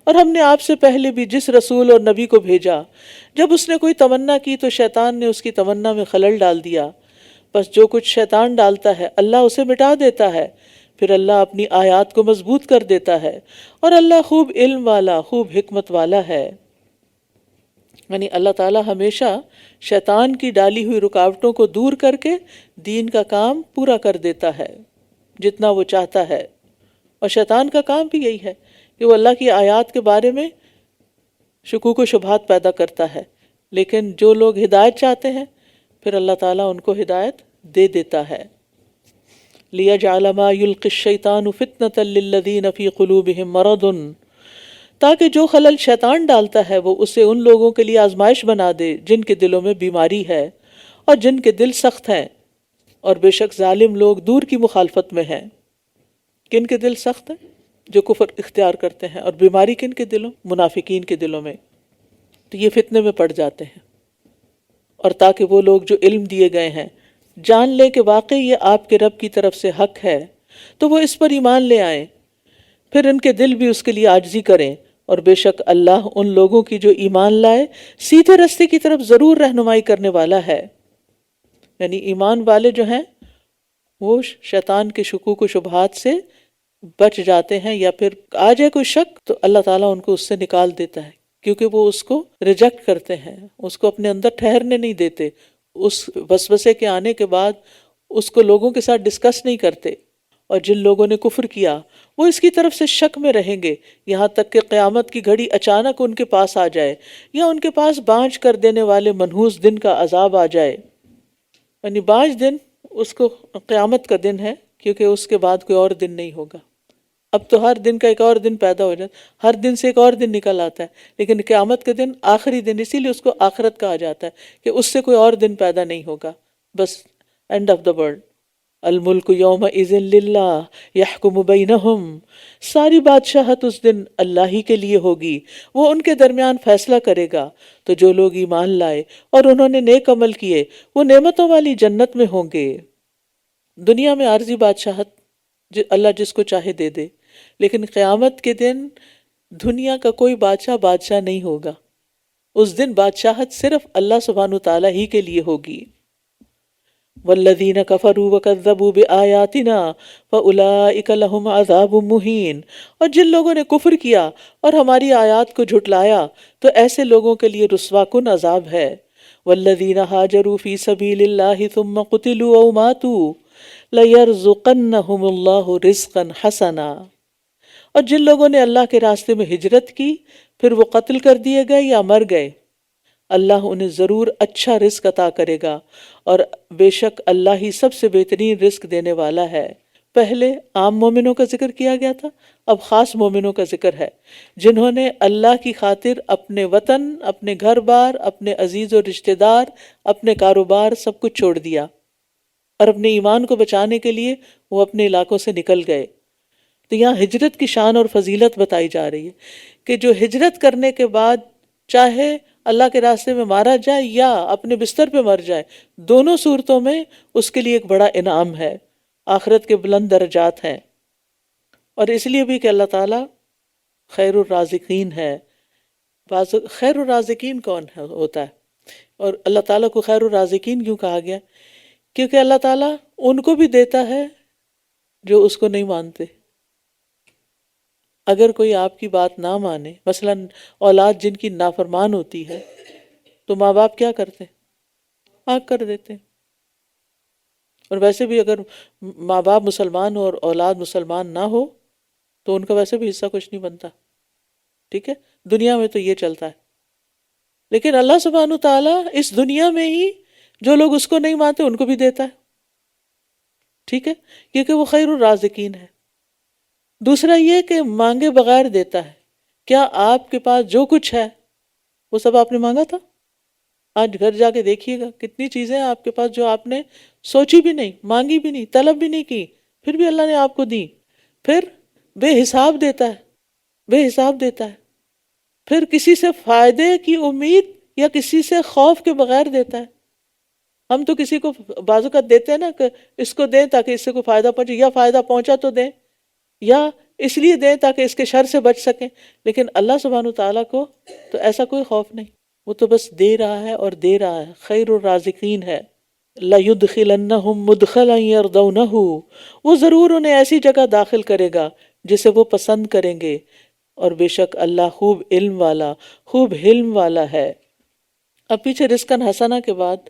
اور ہم نے آپ سے پہلے بھی جس رسول اور نبی کو بھیجا، جب اس نے کوئی تمنا کی تو شیطان نے اس کی تمنا میں خلل ڈال دیا، بس جو کچھ شیطان ڈالتا ہے اللہ اسے مٹا دیتا ہے، پھر اللہ اپنی آیات کو مضبوط کر دیتا ہے، اور اللہ خوب علم والا، خوب حکمت والا ہے۔ یعنی اللہ تعالیٰ ہمیشہ شیطان کی ڈالی ہوئی رکاوٹوں کو دور کر کے دین کا کام پورا کر دیتا ہے جتنا وہ چاہتا ہے۔ اور شیطان کا کام بھی یہی ہے کہ وہ اللہ کی آیات کے بارے میں شکوک و شبہات پیدا کرتا ہے، لیکن جو لوگ ہدایت چاہتے ہیں پھر اللہ تعالیٰ ان کو ہدایت دے دیتا ہے۔ لِيَجْعَلَ مَا يُلْقِي الشَّيْطَانُ فِتْنَةً لِّلَّذِينَ فِي قُلُوبِهِم مَّرَضٌ، تاکہ جو خلل شیطان ڈالتا ہے وہ اسے ان لوگوں کے لیے آزمائش بنا دے جن کے دلوں میں بیماری ہے اور جن کے دل سخت ہیں، اور بے شک ظالم لوگ دور کی مخالفت میں ہیں۔ کن کے دل سخت ہیں؟ جو کفر اختیار کرتے ہیں، اور بیماری کن کے دلوں؟ منافقین کے دلوں میں، تو یہ فتنے میں پڑ جاتے ہیں۔ اور تاکہ وہ لوگ جو علم دیے گئے ہیں جان لیں کہ واقعی یہ آپ کے رب کی طرف سے حق ہے، تو وہ اس پر ایمان لے آئیں، پھر ان کے دل بھی اس کے لیے عاجزی کریں، اور بے شک اللہ ان لوگوں کی جو ایمان لائے سیدھے رستے کی طرف ضرور رہنمائی کرنے والا ہے۔ یعنی ایمان والے جو ہیں وہ شیطان کے شکوک و شبہات سے بچ جاتے ہیں، یا پھر آ جائے کوئی شک تو اللہ تعالیٰ ان کو اس سے نکال دیتا ہے، کیونکہ وہ اس کو ریجیکٹ کرتے ہیں، اس کو اپنے اندر ٹھہرنے نہیں دیتے، اس وسوسے کے آنے کے بعد اس کو لوگوں کے ساتھ ڈسکس نہیں کرتے۔ اور جن لوگوں نے کفر کیا وہ اس کی طرف سے شک میں رہیں گے یہاں تک کہ قیامت کی گھڑی اچانک ان کے پاس آ جائے، یا ان کے پاس بانجھ کر دینے والے منحوس دن کا عذاب آ جائے۔ یعنی بانجھ دن اس کو قیامت کا دن ہے، کیونکہ اس کے بعد کوئی اور دن نہیں ہوگا۔ اب تو ہر دن کا ایک اور دن پیدا ہو جاتا، ہر دن سے ایک اور دن نکل آتا ہے، لیکن قیامت کے دن آخری دن، اسی لیے اس کو آخرت کہا جاتا ہے کہ اس سے کوئی اور دن پیدا نہیں ہوگا، بس اینڈ آف دا ورلڈ۔ الملک یومئذ للہ یحکم بینہم، ساری بادشاہت اس دن اللہ ہی کے لیے ہوگی، وہ ان کے درمیان فیصلہ کرے گا۔ تو جو لوگ ایمان لائے اور انہوں نے نیک عمل کیے وہ نعمتوں والی جنت میں ہوں گے۔ دنیا میں عارضی بادشاہت اللہ جس کو چاہے دے دے، لیکن قیامت کے دن دنیا کا کوئی بادشاہ نہیں ہوگا۔ اس دن بادشاہت صرف اللہ سبحانہ تعالیٰ ہی کے لیے ہوگی۔ والذین کفروا وکذبوا بآیاتنا فاولئک لہم عذاب مہین، اور جن لوگوں نے کفر کیا اور ہماری آیات کو جھٹلایا تو ایسے لوگوں کے لیے رسوا کن عذاب ہے۔ والذین ہاجروا فی سبیل اللہ ثم قتلوا او ماتوا لیرزقنہم اللہ رزقا حسنا، اور جن لوگوں نے اللہ کے راستے میں ہجرت کی پھر وہ قتل کر دیے گئے یا مر گئے، اللہ انہیں ضرور اچھا رزق عطا کرے گا، اور بے شک اللہ ہی سب سے بہترین رزق دینے والا ہے۔ پہلے عام مومنوں کا ذکر کیا گیا تھا، اب خاص مومنوں کا ذکر ہے، جنہوں نے اللہ کی خاطر اپنے وطن، اپنے گھر بار، اپنے عزیز و رشتہ دار، اپنے کاروبار سب کچھ چھوڑ دیا، اور اپنے ایمان کو بچانے کے لیے وہ اپنے علاقوں سے نکل گئے۔ تو یہاں ہجرت کی شان اور فضیلت بتائی جا رہی ہے کہ جو ہجرت کرنے کے بعد چاہے اللہ کے راستے میں مارا جائے یا اپنے بستر پہ مر جائے، دونوں صورتوں میں اس کے لیے ایک بڑا انعام ہے، آخرت کے بلند درجات ہیں۔ اور اس لیے بھی کہ اللہ تعالیٰ خیر الرازقین ہے۔ خیر الرازقین کون ہوتا ہے، اور اللہ تعالیٰ کو خیر الرازقین کیوں کہا گیا؟ کیونکہ اللہ تعالیٰ ان کو بھی دیتا ہے جو اس کو نہیں مانتے۔ اگر کوئی آپ کی بات نہ مانے، مثلا اولاد جن کی نافرمان ہوتی ہے، تو ماں باپ کیا کرتے ہیں؟ آگ کر دیتے ہیں۔ اور ویسے بھی اگر ماں باپ مسلمان ہو اور اولاد مسلمان نہ ہو تو ان کا ویسے بھی حصہ کچھ نہیں بنتا، ٹھیک ہے؟ دنیا میں تو یہ چلتا ہے، لیکن اللہ سبحانہ تعالیٰ اس دنیا میں ہی جو لوگ اس کو نہیں مانتے ان کو بھی دیتا ہے، ٹھیک ہے؟ کیونکہ وہ خیر الرازقین ہے۔ دوسرا یہ کہ مانگے بغیر دیتا ہے۔ کیا آپ کے پاس جو کچھ ہے وہ سب آپ نے مانگا تھا؟ آج گھر جا کے دیکھیے گا کتنی چیزیں آپ کے پاس جو آپ نے سوچی بھی نہیں، مانگی بھی نہیں، طلب بھی نہیں کی، پھر بھی اللہ نے آپ کو دی۔ پھر بے حساب دیتا ہے، بے حساب دیتا ہے۔ پھر کسی سے فائدے کی امید یا کسی سے خوف کے بغیر دیتا ہے۔ ہم تو کسی کو بعض اوقات دیتے ہیں نا کہ اس کو دیں تاکہ اس سے کوئی فائدہ پہنچے، یا فائدہ پہنچا تو دیں، یا اس لیے دیں تاکہ اس کے شر سے بچ سکیں، لیکن اللہ سبحانہ تعالیٰ کو تو ایسا کوئی خوف نہیں، وہ تو بس دے رہا ہے اور دے رہا ہے، خیر الرازقین ہے۔ لَيُدْخِلَنَّهُمْ مُدْخَلًا يَرْضَوْنَهُ، وہ ضرور انہیں ایسی جگہ داخل کرے گا جسے وہ پسند کریں گے، اور بے شک اللہ خوب علم والا، خوب حلم والا ہے۔ اب پیچھے رزقاً حسنہ کے بعد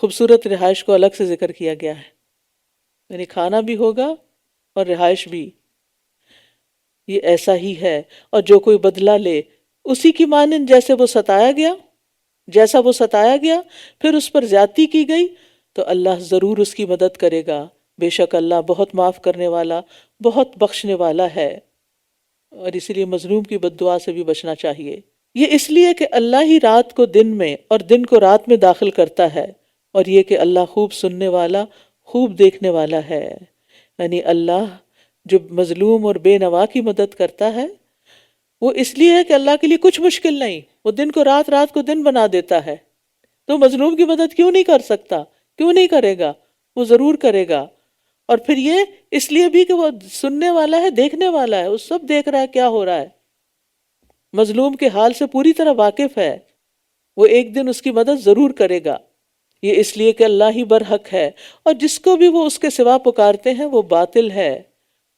خوبصورت رہائش کو الگ سے ذکر کیا گیا ہے، یعنی کھانا بھی ہوگا اور رہائش بھی۔ یہ ایسا ہی ہے، اور جو کوئی بدلہ لے اسی کی مانند جیسے وہ ستایا گیا، جیسا وہ ستایا گیا پھر اس پر زیادتی کی گئی، تو اللہ ضرور اس کی مدد کرے گا، بے شک اللہ بہت معاف کرنے والا، بہت بخشنے والا ہے۔ اور اسی لیے مظلوم کی بد دعا سے بھی بچنا چاہیے۔ یہ اس لیے کہ اللہ ہی رات کو دن میں اور دن کو رات میں داخل کرتا ہے، اور یہ کہ اللہ خوب سننے والا، خوب دیکھنے والا ہے۔ یعنی اللہ جو مظلوم اور بے نوا کی مدد کرتا ہے، وہ اس لیے ہے کہ اللہ کے لیے کچھ مشکل نہیں، وہ دن کو رات، رات کو دن بنا دیتا ہے، تو مظلوم کی مدد کیوں نہیں کر سکتا، کیوں نہیں کرے گا؟ وہ ضرور کرے گا۔ اور پھر یہ اس لیے بھی کہ وہ سننے والا ہے، دیکھنے والا ہے، وہ سب دیکھ رہا ہے کیا ہو رہا ہے، مظلوم کے حال سے پوری طرح واقف ہے، وہ ایک دن اس کی مدد ضرور کرے گا۔ یہ اس لیے کہ اللہ ہی برحق ہے، اور جس کو بھی وہ اس کے سوا پکارتے ہیں وہ باطل ہے،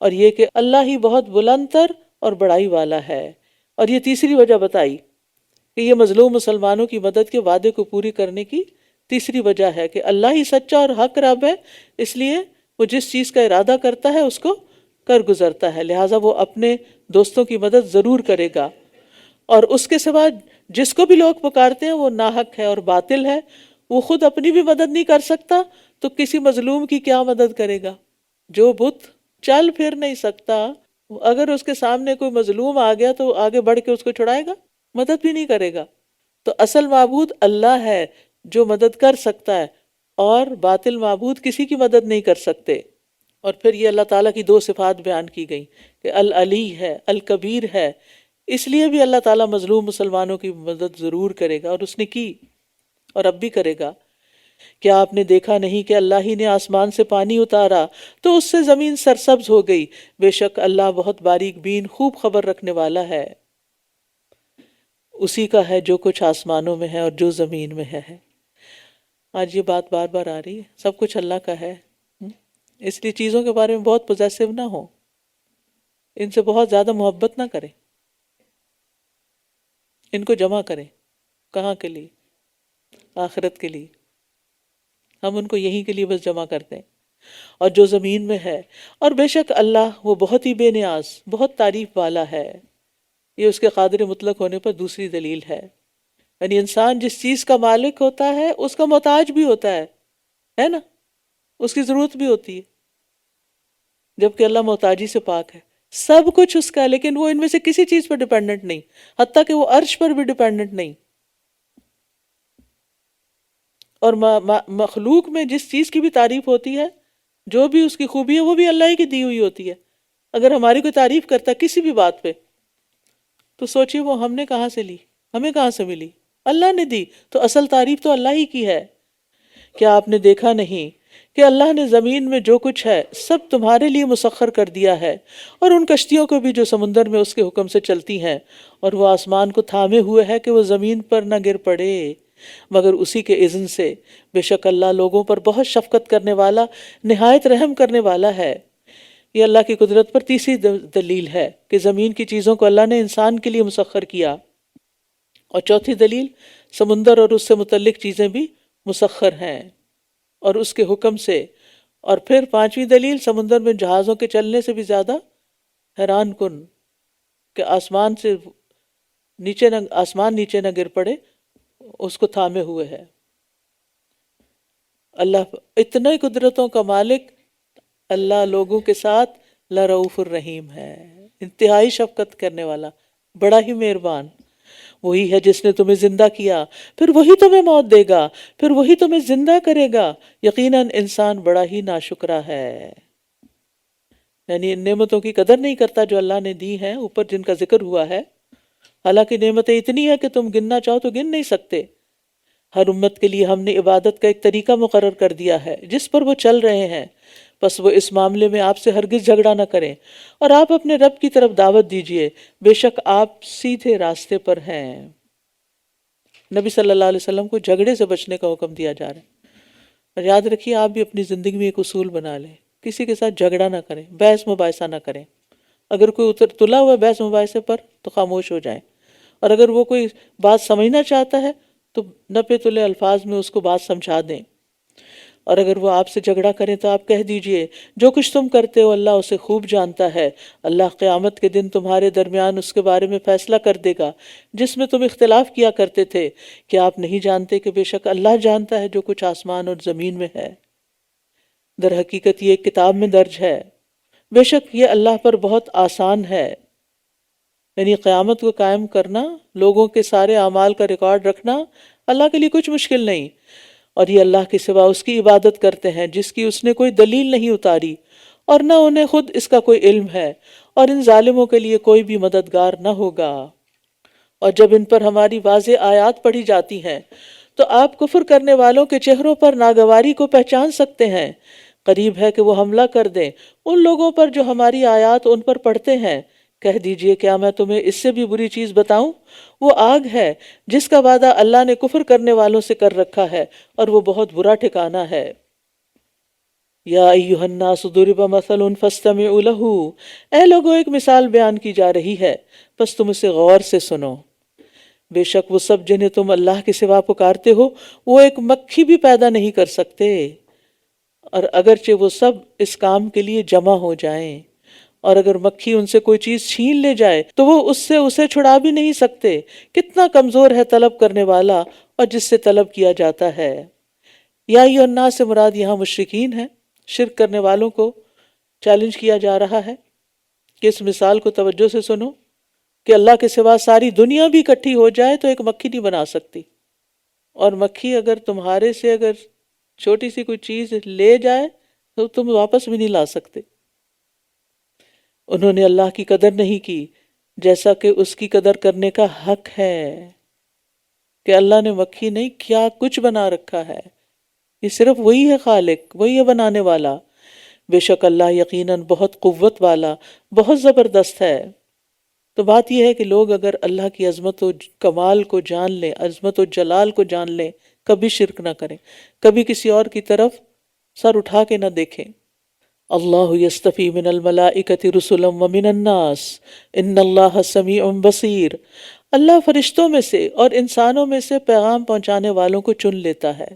اور یہ کہ اللہ ہی بہت بلند تر اور بڑائی والا ہے۔ اور یہ تیسری وجہ بتائی کہ یہ مظلوم مسلمانوں کی مدد کے وعدے کو پوری کرنے کی تیسری وجہ ہے کہ اللہ ہی سچا اور حق رب ہے، اس لیے وہ جس چیز کا ارادہ کرتا ہے اس کو کر گزرتا ہے، لہٰذا وہ اپنے دوستوں کی مدد ضرور کرے گا۔ اور اس کے سوا جس کو بھی لوگ پکارتے ہیں وہ ناحق ہے اور باطل ہے، وہ خود اپنی بھی مدد نہیں کر سکتا تو کسی مظلوم کی کیا مدد کرے گا؟ جو بت چل پھر نہیں سکتا، اگر اس کے سامنے کوئی مظلوم آ گیا تو آگے بڑھ کے اس کو چھڑائے گا؟ مدد بھی نہیں کرے گا۔ تو اصل معبود اللہ ہے جو مدد کر سکتا ہے، اور باطل معبود کسی کی مدد نہیں کر سکتے۔ اور پھر یہ اللہ تعالیٰ کی دو صفات بیان کی گئی کہ العلی ہے، الکبیر ہے، اس لیے بھی اللہ تعالیٰ مظلوم مسلمانوں کی مدد ضرور کرے گا، اور اس نے کی اور اب بھی کرے گا۔ کیا آپ نے دیکھا نہیں کہ اللہ ہی نے آسمان سے پانی اتارا تو اس سے زمین سرسبز ہو گئی، بے شک اللہ بہت باریک بین، خوب خبر رکھنے والا ہے۔ اسی کا ہے جو کچھ آسمانوں میں ہے اور جو زمین میں ہے۔ آج یہ بات بار بار آ رہی ہے، سب کچھ اللہ کا ہے، اس لیے چیزوں کے بارے میں بہت پوزیسو نہ ہو، ان سے بہت زیادہ محبت نہ کریں، ان کو جمع کریں۔ کہاں کے لیے؟ آخرت کے لیے۔ ہم ان کو یہیں کے لیے بس جمع کرتے ہیں۔ اور جو زمین میں ہے، اور بے شک اللہ وہ بہت ہی بے نیاز، بہت تعریف والا ہے۔ یہ اس کے قادر مطلق ہونے پر دوسری دلیل ہے، یعنی انسان جس چیز کا مالک ہوتا ہے اس کا محتاج بھی ہوتا ہے نا، اس کی ضرورت بھی ہوتی ہے، جبکہ اللہ محتاجی سے پاک ہے، سب کچھ اس کا ہے، لیکن وہ ان میں سے کسی چیز پر ڈیپینڈنٹ نہیں، حتیٰ کہ وہ عرش پر بھی ڈیپینڈنٹ نہیں۔ اور مخلوق میں جس چیز کی بھی تعریف ہوتی ہے، جو بھی اس کی خوبی ہے، وہ بھی اللہ ہی کی دی ہوئی ہوتی ہے۔ اگر ہماری کوئی تعریف کرتا ہے کسی بھی بات پہ، تو سوچیے وہ ہم نے کہاں سے لی، ہمیں کہاں سے ملی؟ اللہ نے دی، تو اصل تعریف تو اللہ ہی کی ہے۔ کیا آپ نے دیکھا نہیں کہ اللہ نے زمین میں جو کچھ ہے سب تمہارے لیے مسخر کر دیا ہے، اور ان کشتیوں کو بھی جو سمندر میں اس کے حکم سے چلتی ہیں، اور وہ آسمان کو تھامے ہوئے ہے کہ وہ زمین پر نہ گر پڑے مگر اسی کے اذن سے، بے شک اللہ لوگوں پر بہت شفقت کرنے والا، نہایت رحم کرنے والا ہے۔ یہ اللہ کی قدرت پر تیسری دلیل ہے کہ زمین کی چیزوں کو اللہ نے انسان کے لیے مسخر کیا، اور چوتھی دلیل سمندر اور اس سے متعلق چیزیں بھی مسخر ہیں اور اس کے حکم سے۔ اور پھر پانچویں دلیل سمندر میں جہازوں کے چلنے سے بھی زیادہ حیران کن کہ آسمان نیچے نہ گر پڑے، اس کو تھامے ہوئے ہے۔ اللہ اتنے قدرتوں کا مالک، اللہ لوگوں کے ساتھ لرؤوف الرحیم ہے، انتہائی شفقت کرنے والا، بڑا ہی مہربان۔ وہی ہے جس نے تمہیں زندہ کیا، پھر وہی تمہیں موت دے گا، پھر وہی تمہیں زندہ کرے گا، یقیناً انسان بڑا ہی ناشکرا ہے۔ یعنی ان نعمتوں کی قدر نہیں کرتا جو اللہ نے دی ہیں، اوپر جن کا ذکر ہوا ہے، حالانکہ نعمتیں اتنی ہیں کہ تم گننا چاہو تو گن نہیں سکتے۔ ہر امت کے لیے ہم نے عبادت کا ایک طریقہ مقرر کر دیا ہے جس پر وہ چل رہے ہیں، بس وہ اس معاملے میں آپ سے ہرگز جھگڑا نہ کریں، اور آپ اپنے رب کی طرف دعوت دیجئے، بے شک آپ سیدھے راستے پر ہیں۔ نبی صلی اللہ علیہ وسلم کو جھگڑے سے بچنے کا حکم دیا جا رہا ہے۔ اور یاد رکھیے آپ بھی اپنی زندگی میں ایک اصول بنا لیں، کسی کے ساتھ جھگڑا نہ کریں، بحث مباحثہ نہ کریں۔ اگر کوئی تلا ہوا ہے بحث مباحثے پر تو خاموش ہو جائیں، اور اگر وہ کوئی بات سمجھنا چاہتا ہے تو نپے تلے الفاظ میں اس کو بات سمجھا دیں۔ اور اگر وہ آپ سے جھگڑا کریں تو آپ کہہ دیجئے جو کچھ تم کرتے ہو اللہ اسے خوب جانتا ہے، اللہ قیامت کے دن تمہارے درمیان اس کے بارے میں فیصلہ کر دے گا جس میں تم اختلاف کیا کرتے تھے، کہ آپ نہیں جانتے کہ بے شک اللہ جانتا ہے جو کچھ آسمان اور زمین میں ہے۔ در حقیقت یہ ایک کتاب میں درج ہے، بے شک یہ اللہ پر بہت آسان ہے۔ یعنی قیامت کو قائم کرنا، لوگوں کے سارے اعمال کا ریکارڈ رکھنا اللہ کے لیے کچھ مشکل نہیں، اور یہ اللہ کے سوا اس کی عبادت کرتے ہیں جس کی اس نے کوئی دلیل نہیں اتاری، اور نہ انہیں خود اس کا کوئی علم ہے، اور ان ظالموں کے لیے کوئی بھی مددگار نہ ہوگا۔ اور جب ان پر ہماری واضح آیات پڑھی جاتی ہیں تو آپ کفر کرنے والوں کے چہروں پر ناگواری کو پہچان سکتے ہیں، قریب ہے کہ وہ حملہ کر دیں ان لوگوں پر جو ہماری آیات ان پر پڑھتے ہیں۔ کہہ دیجئے کیا میں تمہیں اس سے بھی بری چیز بتاؤں؟ وہ آگ ہے جس کا وعدہ اللہ نے کفر کرنے والوں سے کر رکھا ہے، اور وہ بہت برا ٹھکانہ ہے۔ یا ایھا الناس ضرب مثل فاستمعوا لہ، اے لوگوں ایک مثال بیان کی جا رہی ہے بس تم اسے غور سے سنو۔ بے شک وہ سب جنہیں تم اللہ کے سوا پکارتے ہو وہ ایک مکھی بھی پیدا نہیں کر سکتے، اور اگرچہ وہ سب اس کام کے لیے جمع ہو جائیں، اور اگر مکھی ان سے کوئی چیز چھین لے جائے تو وہ اس سے اسے چھڑا بھی نہیں سکتے۔ کتنا کمزور ہے طلب کرنے والا اور جس سے طلب کیا جاتا ہے۔ یا ایھا الناس سے مراد یہاں مشرکین ہیں، شرک کرنے والوں کو چیلنج کیا جا رہا ہے کہ اس مثال کو توجہ سے سنو کہ اللہ کے سوا ساری دنیا بھی اکٹھی ہو جائے تو ایک مکھی نہیں بنا سکتی، اور مکھی اگر تمہارے سے اگر چھوٹی سی کوئی چیز لے جائے تو تم واپس بھی نہیں لا سکتے۔ انہوں نے اللہ کی قدر نہیں کی جیسا کہ اس کی قدر کرنے کا حق ہے، کہ اللہ نے مکھی نہیں کیا کچھ بنا رکھا ہے، یہ صرف وہی ہے خالق، وہی ہے بنانے والا۔ بے شک اللہ یقیناً بہت قوت والا، بہت زبردست ہے۔ تو بات یہ ہے کہ لوگ اگر اللہ کی عظمت و کمال کو جان لیں، عظمت و جلال کو جان لیں، کبھی شرک نہ کریں، کبھی کسی اور کی طرف سر اٹھا کے نہ دیکھیں۔ اللہ یستفی من الملائکۃ رسلا ومن الناس ان اللہ سمیع بصیر، اللہ فرشتوں میں سے اور انسانوں میں سے پیغام پہنچانے والوں کو چن لیتا ہے،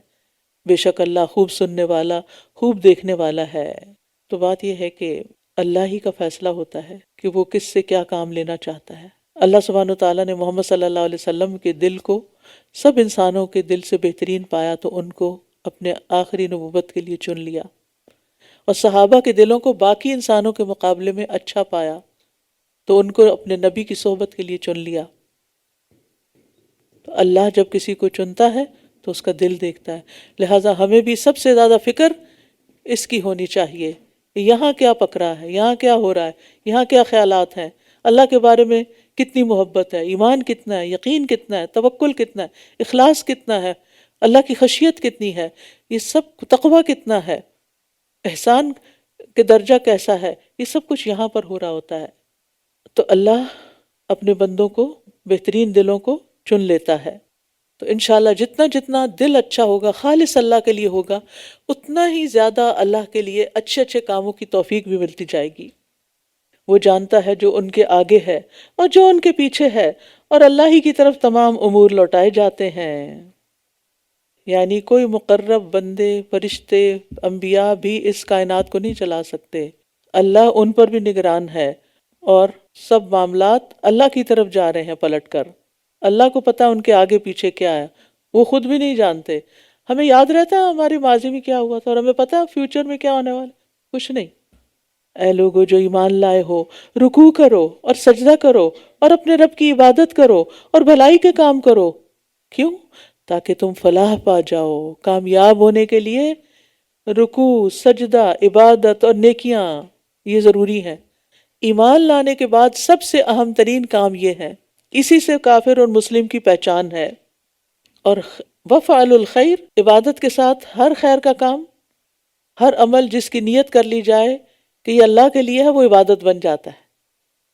بے شک اللہ خوب سننے والا، خوب دیکھنے والا ہے۔ تو بات یہ ہے کہ اللہ ہی کا فیصلہ ہوتا ہے کہ وہ کس سے کیا کام لینا چاہتا ہے۔ اللہ سبحانہ وتعالیٰ نے محمد صلی اللہ علیہ وسلم کے دل کو سب انسانوں کے دل سے بہترین پایا تو ان کو اپنے آخری نبوت کے لیے چن لیا، اور صحابہ کے دلوں کو باقی انسانوں کے مقابلے میں اچھا پایا تو ان کو اپنے نبی کی صحبت کے لیے چن لیا۔ تو اللہ جب کسی کو چنتا ہے تو اس کا دل دیکھتا ہے، لہٰذا ہمیں بھی سب سے زیادہ فکر اس کی ہونی چاہیے، یہاں کیا پکڑا ہے، یہاں کیا ہو رہا ہے، یہاں کیا خیالات ہیں، اللہ کے بارے میں کتنی محبت ہے، ایمان کتنا ہے، یقین کتنا ہے، توکل کتنا ہے، اخلاص کتنا ہے، اللہ کی خشیت کتنی ہے، یہ سب تقوی کتنا ہے، احسان کے درجہ کیسا ہے، یہ سب کچھ یہاں پر ہو رہا ہوتا ہے۔ تو اللہ اپنے بندوں کو بہترین دلوں کو چن لیتا ہے۔ تو انشاءاللہ جتنا جتنا دل اچھا ہوگا، خالص اللہ کے لیے ہوگا، اتنا ہی زیادہ اللہ کے لیے اچھے اچھے کاموں کی توفیق بھی ملتی جائے گی۔ وہ جانتا ہے جو ان کے آگے ہے اور جو ان کے پیچھے ہے، اور اللہ ہی کی طرف تمام امور لوٹائے جاتے ہیں۔ یعنی کوئی مقرب بندے، فرشتے، انبیاء بھی اس کائنات کو نہیں چلا سکتے، اللہ ان پر بھی نگران ہے، اور سب معاملات اللہ کی طرف جا رہے ہیں پلٹ کر۔ اللہ کو پتہ ان کے آگے پیچھے کیا ہے، وہ خود بھی نہیں جانتے۔ ہمیں یاد رہتا ہے ہماری ماضی میں کیا ہوا تھا، اور ہمیں پتہ ہے فیوچر میں کیا ہونے والا، کچھ نہیں۔ اے لوگو جو ایمان لائے ہو، رکوع کرو اور سجدہ کرو اور اپنے رب کی عبادت کرو اور بھلائی کے کام کرو۔ کیوں؟ تاکہ تم فلاح پا جاؤ۔ کامیاب ہونے کے لیے رکوع، سجدہ، عبادت اور نیکیاں یہ ضروری ہیں۔ ایمان لانے کے بعد سب سے اہم ترین کام یہ ہے، اسی سے کافر اور مسلم کی پہچان ہے۔ اور وفعل الخیر، عبادت کے ساتھ ہر خیر کا کام، ہر عمل جس کی نیت کر لی جائے کہ یہ اللہ کے لیے ہے، وہ عبادت بن جاتا ہے۔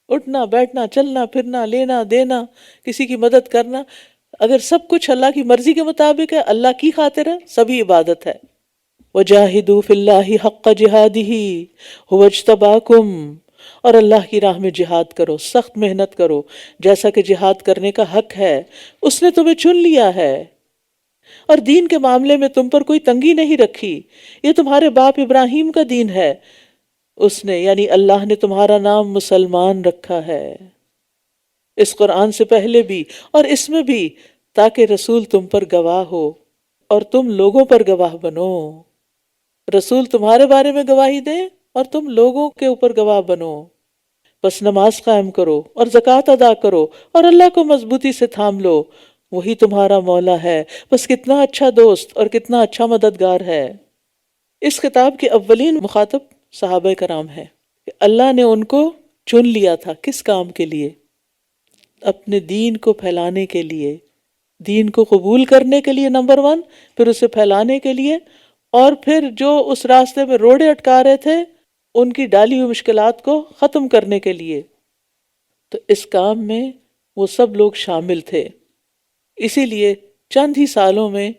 اٹھنا بیٹھنا چلنا پھرنا لینا دینا کسی کی مدد کرنا، اگر سب کچھ اللہ کی مرضی کے مطابق ہے، اللہ کی خاطر ہے، سبھی عبادت ہے۔ وَجَاهِدُوا فِي اللَّهِ حَقَّ جِهَادِهِ هُوَ اجْتَبَاكُمْ، اور اللہ کی راہ میں جہاد کرو، سخت محنت کرو، جیسا کہ جہاد کرنے کا حق ہے، اس نے تمہیں چن لیا ہے، اور دین کے معاملے میں تم پر کوئی تنگی نہیں رکھی، یہ تمہارے باپ ابراہیم کا دین ہے، اس نے یعنی اللہ نے تمہارا نام مسلمان رکھا ہے اس قرآن سے پہلے بھی اور اس میں بھی، تاکہ رسول تم پر گواہ ہو اور تم لوگوں پر گواہ بنو۔ رسول تمہارے بارے میں گواہی دے اور تم لوگوں کے اوپر گواہ بنو۔ بس نماز قائم کرو اور زکوٰۃ ادا کرو اور اللہ کو مضبوطی سے تھام لو، وہی تمہارا مولا ہے، بس کتنا اچھا دوست اور کتنا اچھا مددگار ہے۔ اس خطاب کے اولین مخاطب صحابہ کرام ہیں کہ اللہ نے ان کو چن لیا تھا، کس کام کے لیے؟ اپنے دین کو پھیلانے کے لیے، دین کو قبول کرنے کے لیے نمبر 1، پھر اسے پھیلانے کے لیے، اور پھر جو اس راستے میں روڑے اٹکا رہے تھے ان کی ڈالی ہوئی مشکلات کو ختم کرنے کے لیے۔ تو اس کام میں وہ سب لوگ شامل تھے، اسی لیے چند ہی سالوں میں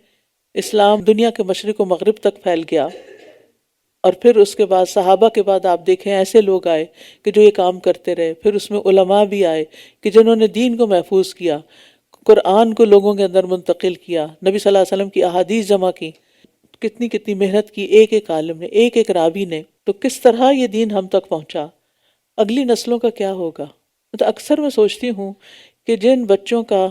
اسلام دنیا کے مشرق و مغرب تک پھیل گیا۔ اور پھر اس کے بعد صحابہ کے بعد آپ دیکھیں ایسے لوگ آئے کہ جو یہ کام کرتے رہے، پھر اس میں علماء بھی آئے کہ جنہوں نے دین کو محفوظ کیا، قرآن کو لوگوں کے اندر منتقل کیا، نبی صلی اللہ علیہ وسلم کی احادیث جمع کی، کتنی کتنی محنت کی ایک ایک عالم نے، ایک ایک راوی نے، تو کس طرح یہ دین ہم تک پہنچا۔ اگلی نسلوں کا کیا ہوگا؟ تو اکثر میں سوچتی ہوں کہ جن بچوں کا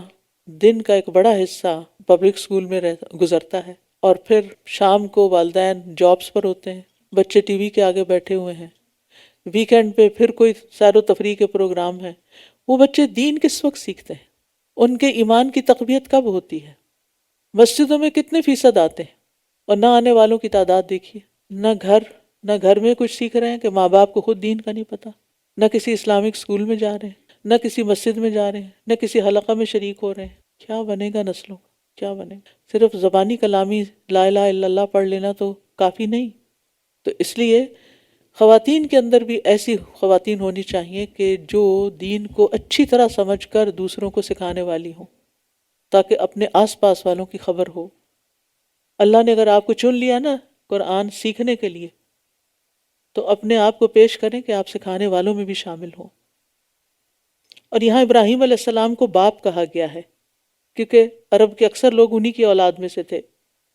دن کا ایک بڑا حصہ پبلک سکول میں گزرتا ہے، اور پھر شام کو والدین جابز پر ہوتے ہیں، بچے ٹی وی کے آگے بیٹھے ہوئے ہیں، ویکینڈ پہ پھر کوئی سیر و تفریح کے پروگرام ہے، وہ بچے دین کس وقت سیکھتے ہیں؟ ان کے ایمان کی تقویت کب ہوتی ہے؟ مسجدوں میں کتنے فیصد آتے ہیں اور نہ آنے والوں کی تعداد دیکھیے۔ نہ گھر میں کچھ سیکھ رہے ہیں کہ ماں باپ کو خود دین کا نہیں پتا، نہ کسی اسلامک اسکول میں جا رہے ہیں، نہ کسی مسجد میں جا رہے ہیں، نہ کسی حلقہ میں شریک ہو رہے ہیں۔ کیا بنے گا نسلوں کا؟ کیا بنے گا؟ صرف زبانی کلامی لا الہ الا اللہ پڑھ لینا تو کافی نہیں۔ تو اس لیے خواتین کے اندر بھی ایسی خواتین ہونی چاہیے کہ جو دین کو اچھی طرح سمجھ کر دوسروں کو سکھانے والی ہوں، تاکہ اپنے آس پاس والوں کی خبر ہو۔ اللہ نے اگر آپ کو چن لیا نا قرآن سیکھنے کے لیے، تو اپنے آپ کو پیش کریں کہ آپ سکھانے والوں میں بھی شامل ہوں۔ اور یہاں ابراہیم علیہ السلام کو باپ کہا گیا ہے، کیونکہ عرب کے اکثر لوگ انہی کی اولاد میں سے تھے،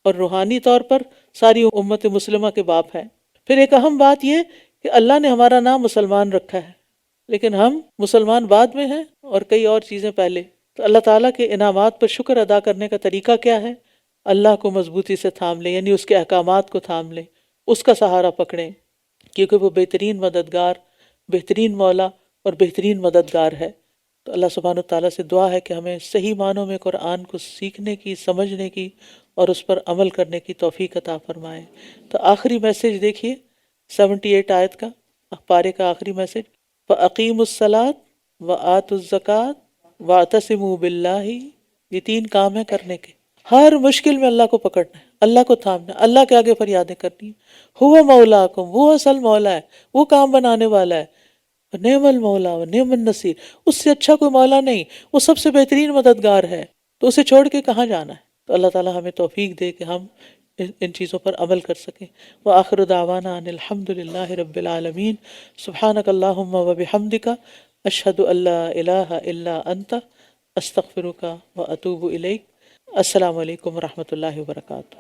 اور روحانی طور پر ساری امت مسلمہ کے باپ ہیں۔ پھر ایک اہم بات یہ کہ اللہ نے ہمارا نام مسلمان رکھا ہے، لیکن ہم مسلمان بعد میں ہیں اور کئی اور چیزیں پہلے۔ تو اللہ تعالیٰ کے انعامات پر شکر ادا کرنے کا طریقہ کیا ہے؟ اللہ کو مضبوطی سے تھام لیں، یعنی اس کے احکامات کو تھام لیں، اس کا سہارا پکڑیں، کیونکہ وہ بہترین مددگار، بہترین مولا اور بہترین مددگار ہے۔ تو اللہ سبحانہ وتعالیٰ سے دعا ہے کہ ہمیں صحیح معنوں میں قرآن کو سیکھنے کی، سمجھنے کی اور اس پر عمل کرنے کی توفیق عطا فرمائے۔ تو آخری میسج دیکھیے 78 آیت کا، پارے کا آخری میسج، فَأَقِيمُوا الصَّلَاةَ وَآتُوا الزَّكَاةَ وَاعْتَصِمُوا بِاللَّهِ، یہ 3 کام ہے کرنے کے۔ ہر مشکل میں اللہ کو پکڑنا ہے، اللہ کو تھامنا ہے، اللہ کے آگے فریادیں کرنی ہیں۔ ہوا مولاکم، وہ اصل مولا ہے، وہ کام بنانے والا ہے۔ نعم المولا و نعم النصیر، اس سے اچھا کوئی مولا نہیں، وہ سب سے بہترین مددگار ہے، تو اسے چھوڑ کے کہاں جانا ہے؟ تو اللہ تعالیٰ ہمیں توفیق دے کہ ہم ان چیزوں پر عمل کر سکیں۔ وآخر دعوانا ان الحمد للہ رب العالمین، سبحانک اللہم وبحمدک، اشہد ان لا الہ الا انت، استغفرک واتوب الیک۔ السلام علیکم ورحمۃ اللہ وبرکاتہ۔